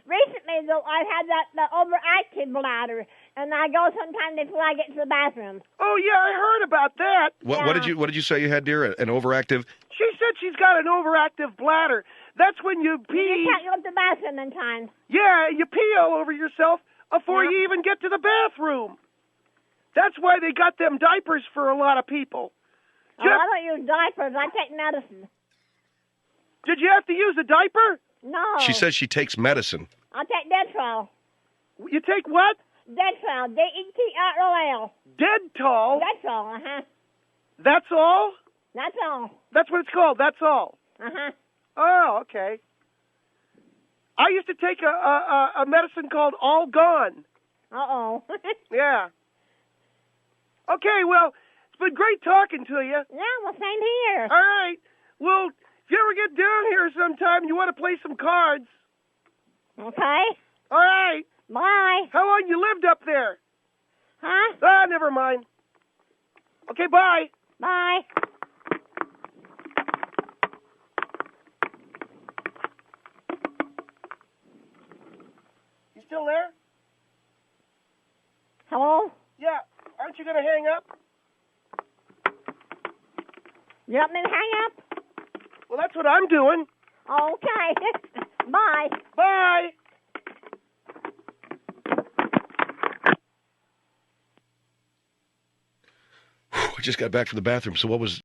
Recently, though, I've had the overactive bladder, and I go sometimes before I get to the bathroom. Oh yeah, I heard about that. What did you say you had, dear? An overactive? She said she's got an overactive bladder. That's when you pee. You can't go to the bathroom in time. Yeah, you pee all over yourself before you even get to the bathroom. That's why they got them diapers for a lot of people. I don't use diapers. I take medicine. Did you have to use a diaper? No. She says she takes medicine. I take Detrol. You take what? Detrol. Detrol. Deadtol? Detrol, uh-huh. That's all? That's all. That's what it's called, that's all. Uh-huh. Oh, okay. I used to take a medicine called All Gone. Uh-oh. Yeah. Okay, well, it's been great talking to you. Yeah, well, same here. All right. Well, if you ever get down here sometime, you want to play some cards. Okay. All right. Bye. How long you lived up there? Huh? Ah, never mind. Okay, bye. Bye. You still there? Hello? Yeah. Aren't you going to hang up? You want me to hang up? Well, that's what I'm doing. Okay. Bye. Bye. I just got back from the bathroom. So what was